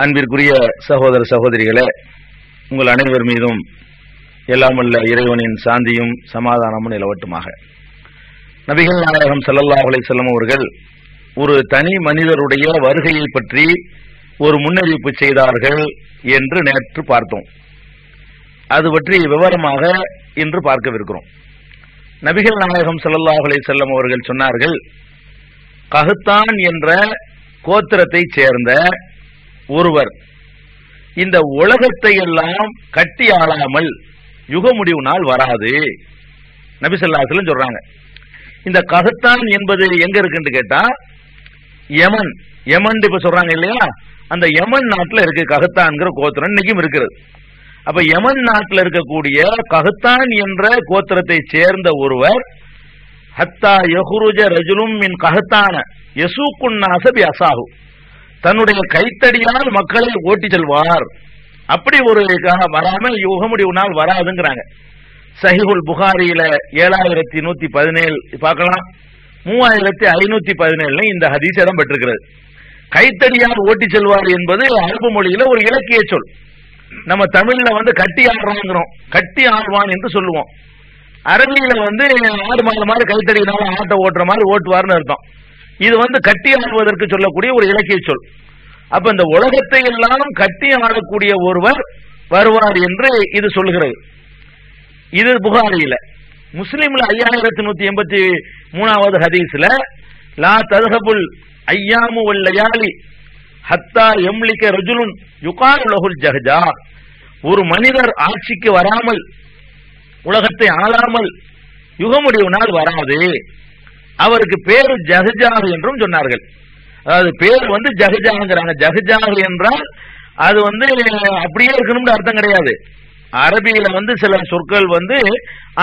அன்பிற்குரிய சகோதர சகோதரிகளே, உங்கள் அனைவர் மீதும் எல்லாம் வல்ல இறைவனின் சாந்தியும் சமாதானமும் நிலவட்டுமாக. நபிகள் நாயகம் ஸல்லல்லாஹு அலைஹி வஸல்லம் அவர்கள் ஒரு தனி மனிதருடைய வருகையை பற்றி ஒரு முன்னறிவிப்பு செய்தார்கள் என்று நேற்று பார்த்தோம். அது பற்றி விவரமாக இன்று பார்க்கவிருக்கிறோம். நபிகள் நாயகம் ஸல்லல்லாஹு அலைஹி வஸல்லம் அவர்கள் சொன்னார்கள், கஹ்தான் என்ற கோத்திரத்தைச் சேர்ந்த ஒருவர் இந்த உலகத்தை எல்லாம் கட்டி ஆளாமல் யுக முடிவு நாள் வராது. நபி ஸல்லல்லாஹு அலைஹி வஸல்லம் சொல்றாங்க. இந்த கஹ்தான் என்பது எங்க இருக்குன்னு கேட்டா யமன். யமன் இப்ப சொல்றாங்க இல்லையா, அந்த யமன் நாட்டுல இருக்கு கஹ்தான்ங்கிற கோத்திரம், இன்னைக்கும் இருக்கிறது. அப்ப யமன் நாட்டில் இருக்கக்கூடிய கஹ்தான் என்ற கோத்திரத்தை சேர்ந்த ஒருவர் ஹத்தா யஹ்ருஜ ரஜுலும் மின் கஹ்தான யசூக்குன் நாஸ பி அஸாஹு, தன்னுடைய கைத்தடியால் மக்களை ஓட்டி செல்வார். அப்படி ஒரு வராமல் யுக முடிவு நாள் வராதுங்கிறாங்க. சஹீஹுல் புகாரியில 7117 பார்க்கலாம், 3517 இந்த ஹதீஸ் இடம் பெற்றிருக்கிறது. கைத்தடியால் ஓட்டி செல்வார் என்பது அரபு மொழியில ஒரு இலக்கிய சொல். நம்ம தமிழ்ல கட்டி ஆடுறாங்கிறோம், கட்டி ஆழ்வான் என்று சொல்லுவோம். அரபியில ஆடு மாடு மாதிரி கைத்தடியினால ஆட்டை ஓட்டுற மாதிரி ஓட்டுவார்னு அர்த்தம். இது கட்டி ஆடுவதற்கு சொல்லக்கூடிய ஒரு இலக்கிய சொல். அப்ப இந்த உலகத்தை எல்லாம் கட்டி ஆடக்கூடிய ஒருவர் வருவார் என்று இது சொல்லுகிறது. இது புகாரியில. முஸ்லிம்ல 5183வது ஹதீஸ்ல லா தذهபுல் ஐயாமு வல் லயாலி ஹத்தா யம்லிக ரஜுலுன் யுகாலு லஹுல் ஜஹஜா, ஒரு மனிதர் ஆட்சிக்கு வராமல் உலகத்தை ஆளாமல் யுக முடிவு நாள் வராது. அவருக்கு பேரு ஜஹஜாஹ் என்றும் சொன்னார்கள். அதாவது பேர் ஜஹஜாங்கிறாங்க. ஜஹஜாஹ் என்றால் அது அப்படியே இருக்கணும்னு அர்த்தம் கிடையாது. அரபியில சில சொற்கள்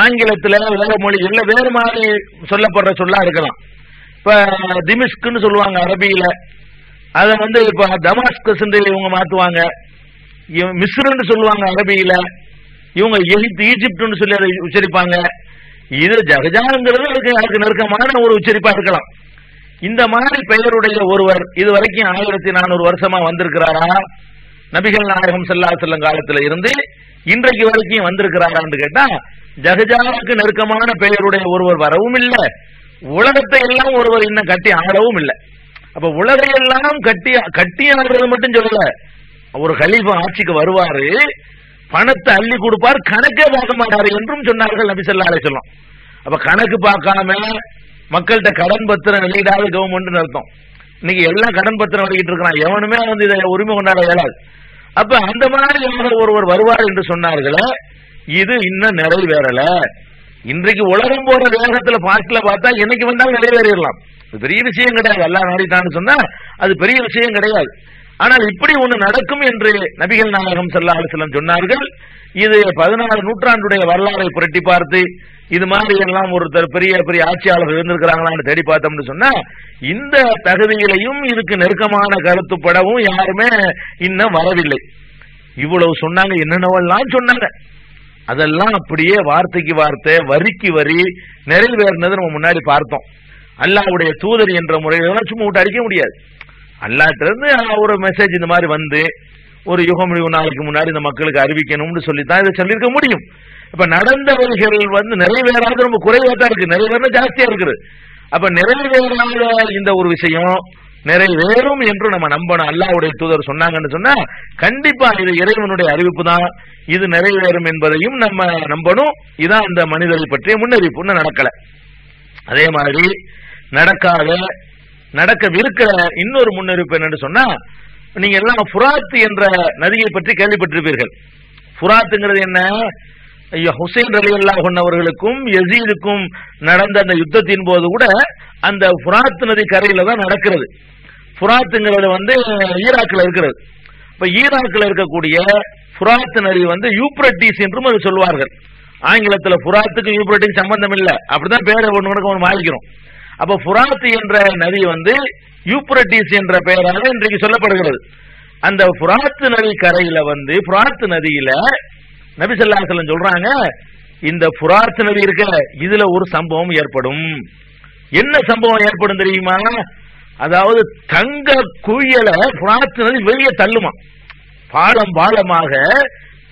ஆங்கிலத்துல உலக மொழிகள்ல வேறு மாதிரி சொல்லப்படுற சொல்லா இருக்கலாம். இப்ப திமிஷ்குன்னு சொல்லுவாங்க அரபியில, அத இப்ப தமாஸ்கஸ் இவங்க மாத்துவாங்க. மிஸ்ருன்னு சொல்லுவாங்க அரபியில, இவங்க ஈஜிப்ட்னு சொல்லி அதை உச்சரிப்பாங்க. இது ஜஹஜாங்கிறது அதுக்கு நெருக்கமான ஒரு உச்சரிப்பா இருக்கலாம். இந்த மாதிரி பெயருடைய ஒருவர் இதுவரைக்கும் 1400 வருஷமா வந்திருக்கிறாரா? நபிகள் நாயகம் ஸல்லல்லாஹு அலைஹி வஸல்லம் காலத்துல இருந்து இன்றைக்கு வரைக்கும் வந்திருக்கிறாரான்னு கேட்டா ஜஹஜாவுக்கு நெருக்கமான பெயருடைய ஒருவர் வரவும் இல்லை, உலகத்தை எல்லாம் ஒருவர் இன்னும் கட்டி ஆடவும் இல்லை. அப்ப உலகையெல்லாம் கட்டி ஆடுறது மட்டும் சொல்லல, ஒரு கலீஃபா ஆட்சிக்கு வருவாரு, பணத்தை அள்ளி கொடுப்பார், கணக்கே பார்க்க மாட்டாரு என்றும் சொன்னார்கள் நபி ஸல்லல்லாஹு அலைஹி வஸல்லம். அப்ப கணக்கு பார்க்காம மக்கள்கிட்ட கடன் பத்திரம் வெளியிடாத கவர்மெண்ட் அர்த்தம். இன்னைக்கு எல்லாம் கடன் பத்திரம் வெளியிட்டு இருக்கிறான், எவனுமே இதை உரிமை கொண்டாட இயலாது. அப்ப அந்த மாதிரி ஒருவர் வருவார் என்று சொன்னார்களே, இது இன்னும் நிறைவேறல. இன்றைக்கு உலகம் போற வேகத்துல பாஸ்ட்ல பார்த்தா என்னைக்கு வந்தாலும் நிறைவேறிடலாம், பெரிய விஷயம் கிடையாது. அல்லாஹ் நாடிட்டான்னு சொன்னா அது பெரிய விஷயம் கிடையாது. ஆனால் இப்படி ஒண்ணு நடக்கும் என்று நபிகள் நாயகம் ஸல்லல்லாஹு அலைஹி வஸல்லம் சொன்னார்கள். இது 14 நூற்றாண்டுடைய வரலாறை புரட்டி பார்த்து இது மாதிரி எல்லாம் ஒருத்தர் பெரிய பெரிய ஆட்சியாளர்கள் இருந்திருக்கிறாங்களான்னு தேடி பார்த்தோம்னு சொன்னா இந்த தகுதியிலையும் இதுக்கு நெருக்கமான கருத்துப்படவும் யாருமே இன்னும் வரவில்லை. இவ்வளவு சொன்னாங்க, என்னென்னவெல்லாம் சொன்னாங்க, அதெல்லாம் அப்படியே வார்த்தைக்கு வார்த்தை வரிக்கு வரி நிறைவேறினது நம்ம முன்னாடி பார்த்தோம். அல்லாஹ்வுடைய தூதர் என்ற முறையில சும்மா விட்டு அடிக்க முடியாது. அல்லாஹ்ட்ட இருந்து ஒரு மெசேஜ் இந்த மாதிரி ஒரு யுக முடிவு நாளுக்கு முன்னாடி இந்த மக்களுக்கு அறிவிக்கணும்னு சொல்லித்தான் இதை சொல்லியிருக்க முடியும். இப்ப நடந்தவர்கள் நிறைவேறாத ரொம்ப குறைவா தான் இருக்கு, நிறைவேற ஜாஸ்தியா இருக்குது. அப்ப நிறைவேறாத இந்த ஒரு விஷயம் நிறைவேறும் என்று நம்ம நம்பணும். அல்லாஹ்வுடைய தூதர் சொன்னாங்கன்னு சொன்னா கண்டிப்பா இது இறைவனுடைய அறிவிப்பு தான், இது நிறைவேறும் என்பதையும் நம்ம நம்பணும். இதான் இந்த மனிதரை பற்றிய முன்னறிவிப்பு. இன்னும் நடக்கல. அதே மாதிரி நடக்கவிருக்கிற இன்னொரு முன்னறிவிப்பு என்னன்னு சொன்னா, நீங்க எல்லாம் ஃபுராத் என்ற நதியை பற்றி கேள்விப்பட்டிருப்பீர்கள். ஃபுராத்துங்கிறது என்ன? ஹுசைன் ரலியல்லாஹு அன்ஹு அவர்களுக்கும் யசீதுக்கும் நடந்த அந்த யுத்தத்தின் போது கூட அந்த ஃபுராத் நதி கரையில தான் நடக்கிறது. ஃபுராத்துங்கிறது ஈராக்ல இருக்கிறது. இப்ப ஈராக்ல இருக்கக்கூடிய ஃபுராத் நதி யூப்ரட்டிஸ் என்றும் அது சொல்வார்கள். ஆங்கிலத்துல ஃபுராத்துக்கு யூப்ரட்டிஸ் சம்பந்தம் இல்லை, அப்படிதான் பேரை ஒன்று மாறிக்கிறோம். அப்ப ஃபுராத் என்ற நதி யூப்ரட்டிஸ் என்ற பெயராக இன்றைக்கு சொல்லப்படுகிறது. அந்த ஃபுராத் நதி கரையில ஃபுராத் நதியில நபி ஸல்லல்லாஹு அலைஹி வஸல்லம் சொல்றாங்க, இந்த ஃபுராத் நதி இருக்க இதுல ஒரு சம்பவம் ஏற்படும். என்ன சம்பவம் ஏற்படும் தெரியுமா? அதாவது தங்க குவியலை புராத் நதி வெளியே தள்ளுமா. பாலம் பாலமாக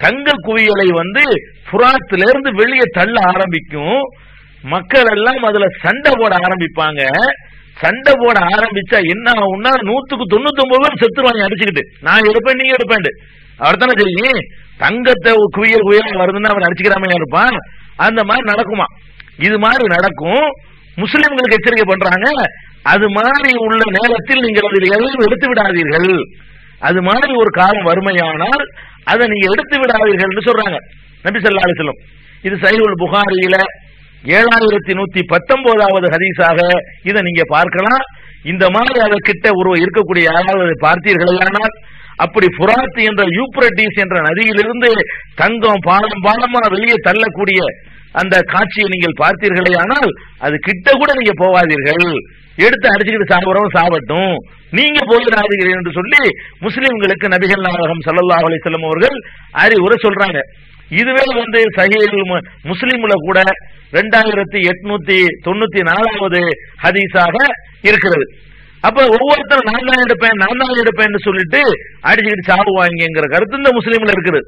தங்க குவியலை புராத்துல இருந்து வெளியே தள்ள ஆரம்பிக்கும். மக்கள் எல்லாம் அதுல சண்டை போட ஆரம்பிப்பாங்க. சண்டை போட ஆரம்பிச்சா என்ன ஆகும்னா 199 பேர் செத்துருவாங்க அடிச்சுக்கிட்டு. நான் எடுப்பேன் நீங்க எடுப்பேன். அவர் தானே தெரியும். தங்கத்தை குவியல் குவியல் வருதுன்னா அவன் அடிச்சுக்கிறாம இருப்பான். அந்த மாதிரி நடக்குமா. இது மாதிரி நடக்கும். முஸ்லிம்களுக்கு எச்சரிக்கை பண்றாங்க, அது மாதிரி உள்ள நேரத்தில் நீங்கள் அதில் எதையும் எடுத்து விடாதீர்கள். அது மாதிரி ஒரு காலம் வறுமையானால் அதை நீங்க எடுத்து விடாதீர்கள் சொல்றாங்க நபி ஸல்லல்லாஹு அலைஹி வஸல்லம். இது சஹீஹுல் புகாரியில 7119வது ஹதீஸாக இதை நீங்க பார்க்கலாம். இந்த மாதிரி அதற்கிட்ட ஒரு இருக்கக்கூடிய யாராவது பார்த்தீர்களானால், அப்படி புராத் என்ற யூப்ரட்டிஸ் என்ற நதியிலிருந்து தங்கம் பாலம் பாலமா வெளியே தள்ளக்கூடிய அந்த காட்சியை நீங்கள் பார்த்தீர்களே, ஆனால் அது கிட்ட கூட நீங்க போவாதீர்கள். எடுத்து அடிச்சுக்கிட்டு சாப்பிடுறவங்க சாப்பிட்டும், நீங்க போகிறாதீர்கள் என்று சொல்லி முஸ்லிம்களுக்கு நபிகள் நாயகம் ஸல்லல்லாஹு அலைஹி வஸல்லம் அவர்கள் அறிவுரை சொல்றாங்க. இதுவே சஹீஹ் முஸ்லிம்ல கூட 2894வது ஹதீஸாக இருக்கிறது. அப்ப ஒவ்வொருத்தரும் நான் தான் எடுப்பேன் சொல்லிட்டு அடிச்சுக்கிட்டு சாப்பிடுவாங்கிற கருத்து இந்த முஸ்லீம்ல இருக்குது.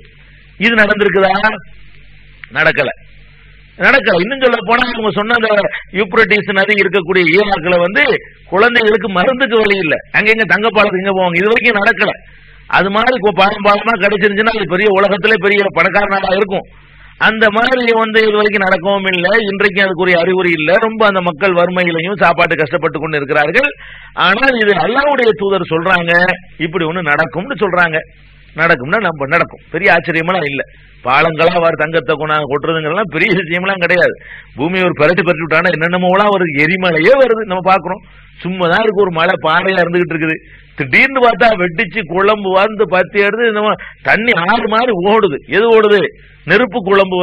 இது நடந்திருக்குதா? நடக்கல. இன்னும் சொல்ல போனா அவங்க சொன்ன யூப்ரட்டிஸ் நதி இருக்கக்கூடிய ஈராக்ல குழந்தைகளுக்கு மருந்துக்கு வழி இல்லை. அங்க தங்கப்பாலத்துக்கு இங்க போவாங்க. இது வரைக்கும் நடக்கல. அது மாதிரி பாலம் பாலமா கிடைச்சிருந்துச்சுன்னா அது பெரிய உலகத்திலே பெரிய பணக்கார நாடா இருக்கும். அந்த மாதிரி இது வரைக்கும் நடக்கவும் இல்லை. இன்றைக்கு அதுக்குரிய அறிகுறி இல்லை. ரொம்ப அந்த மக்கள் வறுமையிலையும் சாப்பாட்டு கஷ்டப்பட்டு கொண்டு இருக்கிறார்கள். ஆனால் இது அல்லாஹ்வுடைய தூதர் சொல்றாங்க, இப்படி ஒண்ணு நடக்கும்னு சொல்றாங்க. நடக்கும்னா நம்ம நடக்கும். பெரிய ஆச்சரியமெல்லாம் இல்லை. பாலங்களா தங்கத்தை கொட்டுறதுங்கெல்லாம் பெரிய விஷயம்லாம் கிடையாது. பூமி ஒரு பரட்டி விட்டானா என்னென்னமோலாம் ஒரு எரிமலையே வருது நம்ம பாக்குறோம். சும்மா தான் இருக்கு, ஒரு மழை பாறையா இருந்துகிட்டு இருக்குது. திடீர்னு பார்த்தா வெட்டிச்சு குழம்பு பத்தி எடுத்து தண்ணி ஆறு மாதிரி ஓடுது. எது ஓடுது? நெருப்பு குழம்பு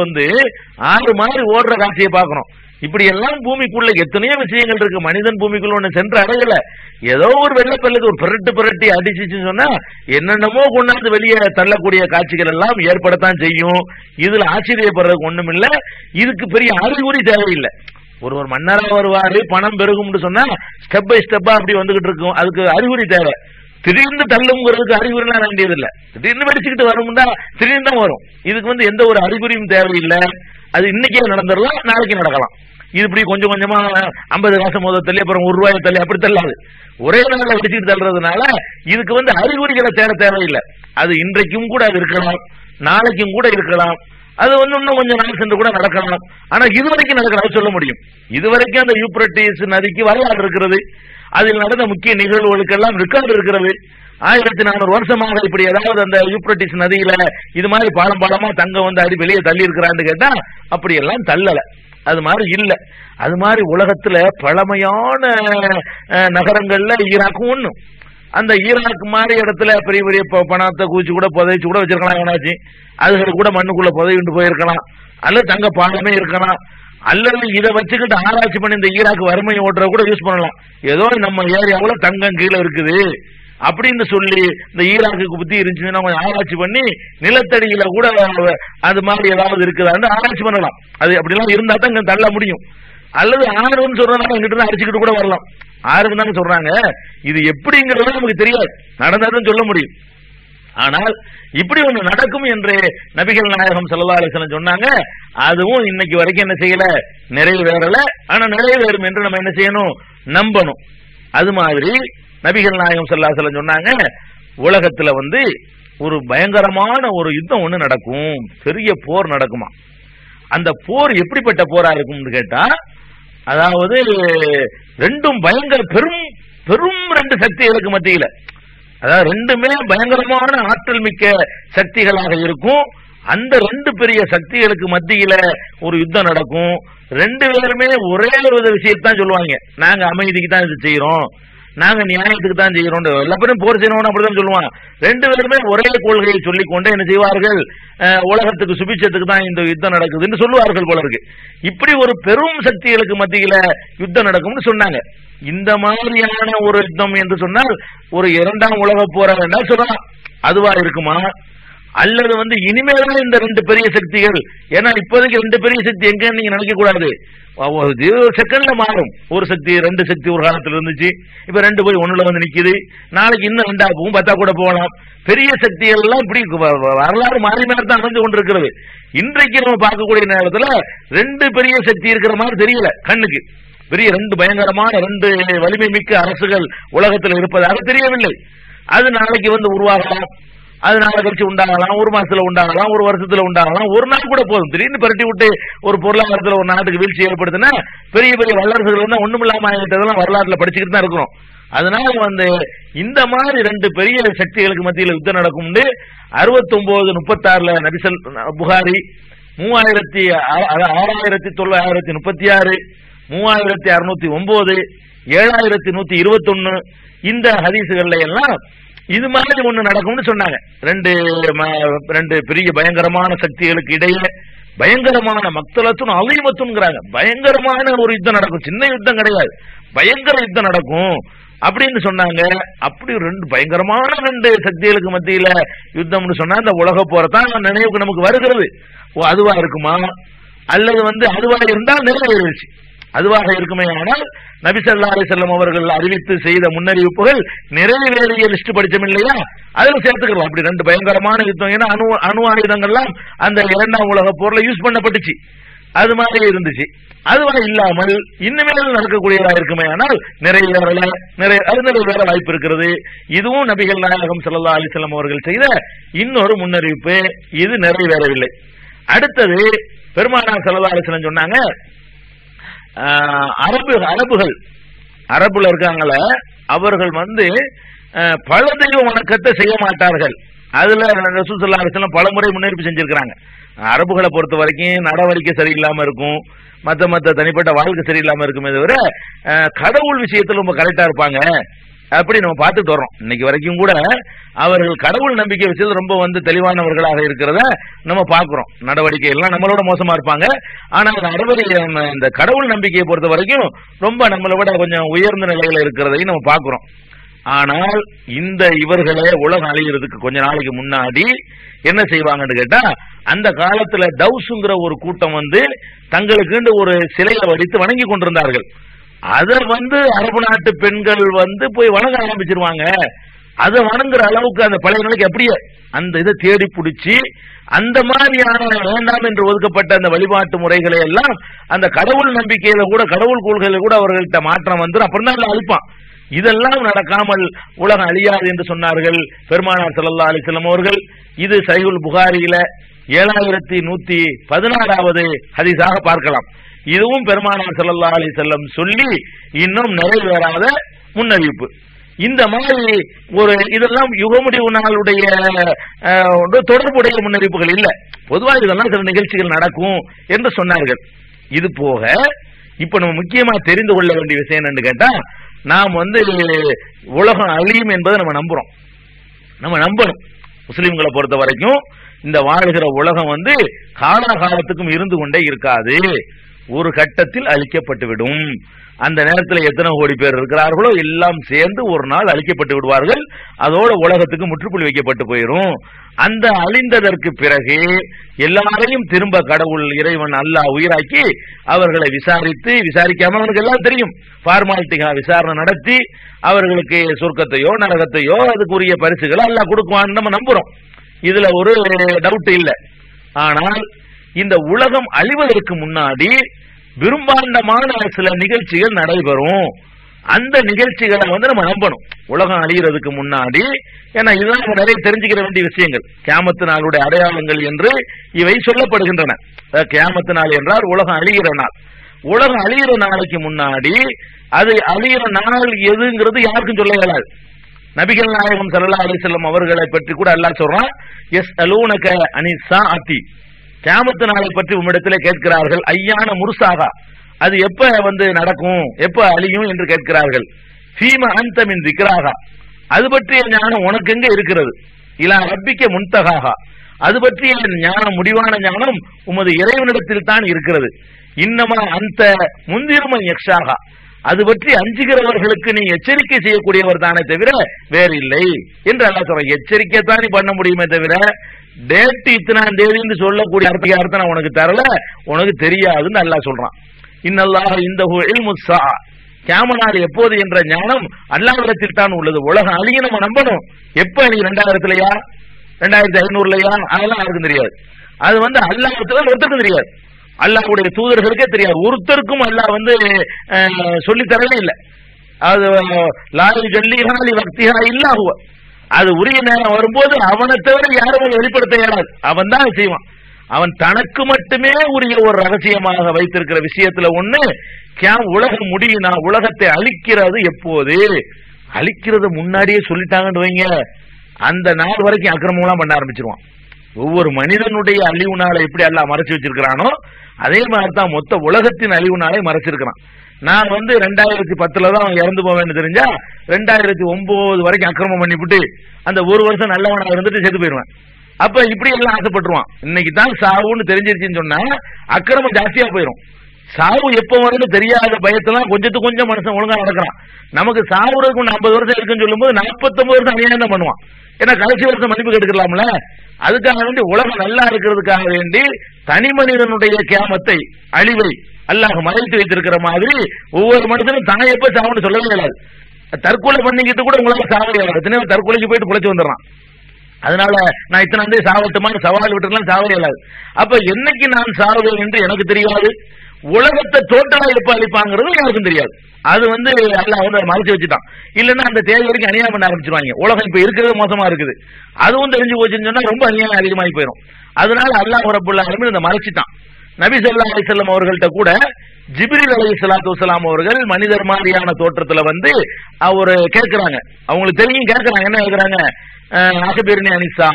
ஆறு மாதிரி ஓடுற காட்சியை பாக்குறோம். இப்படி எல்லாம் பூமிக்குள்ள எத்தனையோ விஷயங்கள் இருக்கு. மனிதன் பூமிக்குள்ள ஒண்ணு சென்று அடையல. ஏதோ ஒரு வெள்ளப்பள்ளது ஒரு புரட்டி அடிச்சுன்னு சொன்னா என்னென்னமோ கொண்டாந்து வெளியே தள்ளக்கூடிய காட்சிகள் எல்லாம் ஏற்படத்தான் செய்யும். இதுல ஆச்சரியப்படுறதுக்கு ஒண்ணும் இல்ல. இதுக்கு பெரிய அறிகுறி தேவையில்லை. ஒரு மன்னரா வருவாரு, பணம் பெருகும்னு சொன்னா ஸ்டெப் பை ஸ்டெப்பா அப்படி வந்துகிட்டு இருக்கும். அதுக்கு அறிகுறி தேவை. திடீர்னு தள்ளுங்கிறதுக்கு அறிகுறிலாம் வேண்டியது இல்லை. திடீர்னு வெடிச்சுக்கிட்டு வரும்னா திடீர்னு தான் வரும். இதுக்கு எந்த ஒரு அறிகுறியும் தேவையில்லை. அது இன்னைக்கே நடந்துடலாம், நாளைக்கு நடக்கலாம். இது இப்படி கொஞ்சம் கொஞ்சமா 50 காசு முதல் தள்ளி அப்புறம் 1 ரூபாய் தள்ளி அப்படி தள்ளாது. ஒரே நாளில் வெடிச்சுட்டு தள்ளுறதுனால இதுக்கு அறிகுறிகளை தேவையில்லை. அது இன்றைக்கும் கூட அது இருக்கலாம், நாளைக்கும் கூட இருக்கலாம். அது இன்னும் கொஞ்சம் நாள் சென்று கூட நடக்கலாம். ஆனா இதுவரைக்கும் நடக்கலாம் சொல்ல முடியும். இதுவரைக்கும் அந்த யூப்ரட்டிஸ் நதிக்கு வரலாறு இருக்கிறது. அதில் நடந்த முக்கிய நிகழ்வுகளுக்கெல்லாம் ரெக்கார்டு இருக்கிறது. 1400 வருஷமாக இப்படி ஏதாவது அந்த யூப்ரட்டிஸ் நதியில இது மாதிரி பாலம் பாலமா தங்கம் அடி வெளியே தள்ளி இருக்கிறான்னு கேட்டா அப்படி எல்லாம் தள்ளல. அது மாதிரி இல்ல. அது மாதிரி உலகத்துல பழமையான நகரங்கள்ல ஈராக்கும் ஒண்ணு. அந்த ஈராக் மாதிரி இடத்துல பெரிய பெரிய பணத்தை குவிச்சு கூட புதைச்சு கூட வச்சிருக்கலாம். எவனாச்சு அதுகளை கூட மண்ணுக்குள்ள புதைவிட்டு போயிருக்கலாம். அல்லது தங்க பாலமே இருக்கலாம். அல்லது இதை வச்சுக்கிட்டு ஆராய்ச்சி பண்ணி இந்த ஈராக் வறுமையை ஓட்டுற கூட யூஸ் பண்ணலாம். ஏதோ நம்ம ஏரியாவுல தங்கம் கீழே இருக்குது அப்படின்னு சொல்லி இந்த ஈராக்கு புத்தி இருந்துச்சுன்னா கொஞ்சம் ஆராய்ச்சி பண்ணி நிலத்தடியில கூட அது மாதிரி ஏதாவது இருக்குதான்னு ஆராய்ச்சி பண்ணலாம். அது அப்படிலாம் இருந்தா தான் இங்க தள்ள முடியும். அல்லது ஆறுன்னு சொல்றதுனால எங்கிட்ட தான் அடிச்சுக்கிட்டு கூட வரலாம். ஆறுன்னு தானே சொல்றாங்க. இது எப்படிங்கிறது நமக்கு தெரியாது, நடந்தாதான் சொல்ல முடியும். ஆனால் இப்படி ஒண்ணு நடக்கும் என்று நபிகள் நாயகம் ஸல்லல்லாஹு அலைஹி வஸல்லம் சொன்னாங்க. அதுவும் இன்னைக்கு வரைக்கும் என்ன செய்யல, நிறைவேறல. ஆனா நிறைவேறும் என்று நம்ம என்ன செய்யணும், நம்பணும். அது மாதிரி நபிகள் நாயகம் ஸல்லல்லாஹு அலைஹி வஸல்லம் சொன்னாங்க, உலகத்துல ஒரு பயங்கரமான ஒரு யுத்தம் ஒண்ணு நடக்கும், பெரிய போர் நடக்குமா. அந்த போர் எப்படிப்பட்ட போரா இருக்கும்னு கேட்டா, அதாவது ரெண்டும் பயங்கர பெரும் பெரும் 2 சக்திகளுக்கு மத்தியில, அதாவது ரெண்டுமே பயங்கரமான ஆற்றல் மிக்க சக்திகளாக இருக்கும். அந்த 2 பெரிய சக்திகளுக்கு மத்தியில ஒரு யுத்தம் நடக்கும். 2 பேருமே ஒரே ஒரு விஷயத்தான் சொல்லுவாங்க, நாங்க அமைதிக்கு தான் இது செய்யறோம், நாங்க நியாயத்துக்கு தான் செய்யறோம். எல்லா பேரும் போர் செய்யணும் அப்படிதான் சொல்லுவாங்க. 2 பேருமே ஒரே கொள்கையை சொல்லிக்கொண்டு என்ன செய்வார்கள், உலகத்துக்கு சுபிச்சத்துக்கு தான் இந்த யுத்தம் நடக்குதுன்னு சொல்லுவார்கள் போல இருக்கு. இப்படி ஒரு பெரும் சக்திகளுக்கு மத்தியில யுத்தம் நடக்கும்னு சொன்னாங்க. இந்த மாதிரியான ஒரு யுத்தம் என்று சொன்னால் ஒரு 2ஆம் உலக போரா வேண்டாம் சொல்லலாம். அதுவா இருக்குமா, அல்லது வந்து இனிமேல் இந்த ரெண்டு பெரிய சக்திகள், ஏன்னா இப்போதைக்கு ரெண்டு பெரிய சக்தி எங்கன்னு நீங்க நினைக்க கூடாது. செகண்ட்ல மாறும். ஒரு சக்தி ரெண்டு சக்தி ஒரு காலத்துல இருந்துச்சு, இப்ப ரெண்டு போய் ஒண்ணுல வந்து நிக்குது. நாளைக்கு இன்னும் ரெண்டா போகும், 10 கூட போகலாம். பெரிய சக்திகள் எல்லாம் இப்படி வரலாறு மாறி மாறி தான் நடந்து கொண்டிருக்கிறது. இன்றைக்கு நம்ம பார்க்கக்கூடிய நேரத்துல ரெண்டு பெரிய சக்தி இருக்கிற மாதிரி தெரியல கண்ணுக்கு. பெரிய ரெண்டு பயங்கரமான ரெண்டு வலிமை மிக்க அரசுகள் உலகத்தில் இருப்பதாக தெரியவில்லை. அது நாளைக்கு வந்து உருவாகலாம், அது நாளை கழிச்சு உண்டாகலாம், ஒரு மாசத்துல உண்டாகலாம், ஒரு வருஷத்துல உண்டாகலாம், ஒரு நாள் கூட போதும். திடீர்னு பரட்டி விட்டு ஒரு பொருளாதாரத்துல ஒரு நாட்டுக்கு வீழ்ச்சி ஏற்படுத்தினா பெரிய பெரிய வல்லரசுகள் வந்து ஒண்ணுமில்லாம ஆகிட்டதெல்லாம் வரலாற்றுல படிச்சுக்கிட்டு தான் இருக்கிறோம். அதனால வந்து இந்த மாதிரி ரெண்டு பெரிய சக்திகளுக்கு மத்தியில் யுத்தம் நடக்கும். 69-36 நபிசல் புகாரி 6936, 3609, 7121 இந்த ஹதீசுகள்ல எல்லாம் இது மாதிரி ஒண்ணு நடக்கும்னு சொன்னாங்க. ரெண்டு பெரிய பயங்கரமான சக்திகளுக்கு இடையில பயங்கரமான மக்தலத்தும் அலீமத்துங்கிறாங்க, பயங்கரமான ஒரு யுத்தம் நடக்கும். சின்ன யுத்தம் கிடையாது, பயங்கர யுத்தம் நடக்கும் அப்படின்னு சொன்னாங்க. அப்படி ரெண்டு பயங்கரமான ரெண்டு சக்திகளுக்கு மத்தியில யுத்தம்னு சொன்னா இந்த உலக போறதான் நினைவுக்கு நமக்கு வருகிறது. அதுவா இருக்குமா, அல்லது வந்து அதுவாக இருந்தால் நிறைவேறிடுச்சு. அதுவாக இருக்குமே ஆனால் நபி ஸல்லல்லாஹு அலைஹி வஸல்லம் அவர்கள் அறிவித்து செய்த முன்னறிவிப்புகள் நிறைவேறிய லிஸ்ட் படிச்சோம் இல்லையா, அதுல சேர்த்துக்கலாம். அப்படி ரெண்டு பயங்கரமான யுத்தம், ஏன்னா அணு ஆயுதங்கள்லாம் அந்த 2ஆம் உலக போர்ல யூஸ் பண்ணப்பட்டுச்சு, அது மாதிரி இருந்துச்சு. அதுவா இல்லாமல் இன்னுமேல் நடக்கக்கூடியதா இருக்குமே ஆனால் நிறைவேற வாய்ப்பு இருக்கிறது. இதுவும் நபிகள் நாயகம் ஸல்லல்லாஹு அலைஹி வஸல்லம் அவர்கள் செய்த இன்னொரு முன்னறிவிப்பு. இது நிறைவேறவில்லை. அடுத்தது பெருமானார் ஸல்லல்லாஹு அலைஹி வஸல்லம் சொன்னாங்க, அரபுல இருக்காங்கள அவர்கள் வந்து பல தெய்வ வணக்கத்தை செய்ய மாட்டார்கள். அதுல ரசூல் ஸல்லல்லாஹு அலைஹி வஸல்லம் பலமுறை முன்னறிவிப்பு செஞ்சிருக்கிறாங்க. அரபுகளை பொறுத்த வரைக்கும் நடவடிக்கை சரியில்லாம இருக்கும், மத்த தனிப்பட்ட வாழ்க்கை சரியில்லாம இருக்குமே தவிர கடவுள் விஷயத்துல ரொம்ப கரெக்டா இருப்பாங்க. அப்படி நம்ம பார்த்துட்டு வர்றோம். இன்னைக்கு வரைக்கும் கூட அவர்கள் கடவுள் நம்பிக்கை விஷயத்தில் ரொம்ப வந்து தெளிவானவர்களாக இருக்கிறத நம்ம பார்க்கிறோம். நடவடிக்கை எல்லாம் நம்மளோட மோசமா இருப்பாங்க, ஆனால் இந்த கடவுள் நம்பிக்கையை பொறுத்த வரைக்கும் ரொம்ப நம்மளை விட கொஞ்சம் உயர்ந்த நிலையில இருக்கிறதையும் நம்ம பார்க்கிறோம். ஆனால் இந்த இவர்களே உலகம் அழிகிறதுக்கு கொஞ்ச நாளைக்கு முன்னாடி என்ன செய்வாங்கன்னு கேட்டா, அந்த காலத்துல தௌசுங்கிற ஒரு கூட்டம் வந்து தங்களுக்கு ஒரு சிலையை வடித்து வணங்கி கொண்டிருந்தார்கள். அத வந்து அரபு நாட்டு பெண்கள் வந்து போய் வணங்க ஆரம்பிச்சிருவாங்க. அதை வணங்குற அளவுக்கு அந்த பழைய நிலைக்கு அப்படியே அந்த இதை தேடி பிடிச்சி அந்த மாதிரியான வேண்டாம் என்று ஒதுக்கப்பட்ட அந்த வழிபாட்டு முறைகளை எல்லாம் அந்த கடவுள் நம்பிக்கையில கூட கடவுள் கொள்கையில கூட அவர்கள்ட்ட மாற்றம் வந்து அப்புறம் தான் அழிப்பான். இதெல்லாம் நடக்காமல் உலகம் அழியாது என்று சொன்னார்கள் பெருமானார் ஸல்லல்லாஹு அலைஹி வஸல்லம் அவர்கள். இது சஹீஹுல் புகாரியில 7116வது ஹதீஸாக பார்க்கலாம். இதுவும் பெருமானார் ஸல்லல்லாஹு அலைஹி வஸல்லம் சொல்லி இன்னும் நிறைவேறாத முன்னறிவிப்பு. இந்த மாதிரி ஒரு இதெல்லாம் யுகமுடிவு நாளுடைய தொடர்புடைய முன்னறிவிப்புகள் இல்ல. பொதுவாக இதெல்லாம் சில நிகழ்ச்சிகள் நடக்கும் என்று சொன்னார்கள். இது போக இப்ப நம்ம முக்கியமா தெரிந்து கொள்ள வேண்டிய விஷயம் என்னன்னு கேட்டா, நாம் வந்து உலகம் அழியும் என்பதை நம்ம நம்பணும். முஸ்லிம்களை பொறுத்த வரைக்கும் இந்த வாழ்கிற உலகம் வந்து காலாகாலத்துக்கும் இருந்து கொண்டே இருக்காது, ஒரு கட்டத்தில் அழிக்கப்பட்டுவிடும். அந்த நேரத்தில் எத்தனை கோடி பேர் இருக்கிறார்களோ எல்லாம் சேர்ந்து ஒரு நாள் அழிக்கப்பட்டு விடுவார்கள். அதோட உலகத்துக்கு முற்றுப்புள்ளி வைக்கப்பட்டு போயிடும். அந்த அழிந்ததற்கு பிறகு எல்லாரையும் திரும்ப கடவுள் இறைவன் அல்லாஹ் உயிராக்கி அவர்களை விசாரிக்காம அவனுக்கு எல்லாம் தெரியும், ஃபார்மாலிட்டிகா விசாரணை நடத்தி அவர்களுக்கு சொர்க்கத்தையோ நரகத்தையோ அதுக்குரிய பரிசுகளை அல்லாஹ் கொடுக்குவான்னு நம்ம நம்புறோம். இதுல ஒரு டவுட் இல்லை. ஆனால் இந்த உலகம் அழிவதற்கு முன்னாடி விரும்பாண்டமான சில நிகழ்ச்சிகள் நடைபெறும். அந்த நிகழ்ச்சிகளை வந்து நம்ம நம்பணும் உலகம் அழிகிறதுக்கு முன்னாடி. ஏன்னா இதுதான் நம்ம நிறைய தெரிஞ்சுக்கிற வேண்டிய விஷயங்கள். கியாமத்து நாளுடைய அடையாளங்கள் என்று இவை சொல்லப்படுகின்றன. கியாமத்து நாள் என்றால் உலகம் அழிகிற நாள். உலகம் அழிகிற நாளைக்கு முன்னாடி அது அழிகிற நாள் எதுங்கிறது யாருக்கும் சொல்ல இயலாது. நபிகள் நாயகம் ஸல்லல்லாஹு அலைஹி வஸல்லம் அவர்களை பற்றி கூட அல்லாஹ் சொல்றான், யஸ்அலூனக அனிஸ்ஸாஅத்தி, கியாமத்து நாளை பற்றி உம்மிடத்திலே கேட்கிறார்கள், ஐயான முர்சாகா, அது எப்ப வந்து நடக்கும், எப்ப அழியும் என்று கேட்கிறார்கள். ஃபீம அன்த மின் திக்ராகா, அது பற்றிய ஞானம் உனக்கு எங்க இருக்கிறது. இலா ரப்பிக்க முன்தகாகா, அது பற்றிய ஞானம் முடிவான ஞானம் உமது இறைவனிடத்தில் தான் இருக்கிறது. இன்னமா அந்த முந்திருமன் யக்ஷாகா, அது பற்றி அஞ்சுகிறவர்களுக்கு நீ எச்சரிக்கை செய்யக்கூடியவர் தானே தவிர வேறு இல்லை என்று அல்லாஹ் சொல்றான். எச்சரிக்கை தான் நீ பண்ண முடியுமே தவிர டேட் இத்தனாம் தேதின்னு சொல்லக்கூடிய அர்த்தம் நான் உனக்கு தரல, உனக்கு தெரியாதுன்னு அல்லாஹ் சொல்றான். இன்னல்லாஹ் இந்தஹு இல்முஸ் ஸாஅ, கியாம நாள் எப்போது என்ற ஞானம் அல்லாஹ்விடத்தில் தான் உள்ளது. உலகம் அழிய நம்ம நம்பணும். எப்ப நீ 2000லயா 2500லயா அதெல்லாம் யாருக்கும் தெரியாது. அது அல்லாஹ்விடத்துல ஒருத்தருக்கும் தெரியாது, அல்லாஹ்வுடைய தூதர்களுக்கே தெரியாது. ஒருத்தருக்கும் அல்லாஹ் சொல்லி தரவே இல்லை. அது லாரி ஜல்லிஹாலி வக்திஹா இல்லாஹுவ, அது உரிய நேரம் வரும்போது அவனை தவிர யாரும் வெளிப்படுத்த இயலாது. அவன் தான் செய்வான். அவன் தனக்கு மட்டுமே உரிய ஒரு ரகசியமாக வைத்திருக்கிற விஷயத்துல ஒண்ணு, உலகம் முடியுனா உலகத்தை அழிக்கிறது எப்போது, அழிக்கிறது முன்னாடியே சொல்லிட்டாங்கன்னு வைங்க, அந்த நாள் வரைக்கும் அக்கிரமம் எல்லாம் பண்ண ஆரம்பிச்சிருவான். ஒவ்வொரு மனிதனுடைய அழிவு நாளை எப்படி எல்லாம் மறைச்சு வச்சிருக்கிறானோ அதே மாதிரி தான் மொத்த உலகத்தின் அழிவு நாளை மறைச்சிருக்கிறான். நான் 2010 தான் இறந்து போவேன்னு தெரிஞ்சா 2009 வரைக்கும் அக்கிரமம் பண்ணிவிட்டு அந்த ஒரு வருஷம் நல்லவனா இருந்துட்டு செத்து போயிடுவேன். அப்ப இப்படி எல்லாம் ஆசைப்பட்டுருவான். இன்னைக்கு தான் சாவுன்னு தெரிஞ்சிருச்சுன்னு சொன்னா அக்கிரமம் ஜாஸ்தியா போயிடும். சாவு எப்ப வரும்னு தெரியாத பயத்தெல்லாம் கொஞ்சத்துக்கு கொஞ்சம் மனுஷன் ஒழுங்கா நடக்கிறான். நமக்கு சாவுறதுக்கு 50 வருஷம் இருக்குன்னு சொல்லும் போது 49 வருஷம் அநியாயம் தான் பண்ணுவான். ஏன்னா கடைசி வருஷம் மன்னிப்பு கேட்டுக்கலாம்ல. அதுக்காக வேண்டி உலகம் நல்லா இருக்கிறதுக்காக வேண்டி தனி மனிதனுடைய கியாமத்தை அழிவை அல்லாஹ் மறைத்து வைத்திருக்கிற மாதிரி ஒவ்வொரு மனுஷனும் தான் எப்ப சாவுன்னு சொல்லவே இயலாது. தற்கொலை பண்ணிக்கிட்டு கூட உங்களால சாவ இயலாது. தற்கொலைக்கு போயிட்டு குலைச்சு வந்துடுறான். அதனால நான் இத்தனை சாவட்டுமான்னு சவால் விட்டுலாம் சாவ இயலாது. அப்ப என்னைக்கு நான் சாவுவேன் என்று எனக்கு தெரியாது, உலகத்தை டோட்டலா எப்ப அழிப்பாங்கிறது யாருக்கும் தெரியாது. அது அல்லாஹ் மறைச்சு வச்சுட்டான். இல்லன்னா அந்த தேதி வரைக்கும் அநியாயம் பண்ண ஆரம்பிச்சிருவாங்க. உலகம் இப்ப இருக்கிறது மோசமா இருக்குது, அதுவும் தெரிஞ்சு போச்சுன்னு சொன்னா ரொம்ப அநியாயம் அதிகமாகி போயிடும். அதனால அல்லாஹ் ரப்பல் ஆலமீன் இந்த மறைச்சிட்டான். நபி ஸல்லல்லாஹு அலைஹி வஸல்லம் அவர்கள்ட்ட கூட ஜிப்ரீல் அலைஹிஸ்ஸலாத்து வஸலாம் அவர்கள் மனிதர் மாதிரியான தோற்றத்துல அவரு கேட்கிறாங்க. அவங்களுக்கு தெரியும், கேட்கிறாங்க. என்ன கேட்கிறாங்க? அகபிர்னி அனிஸா,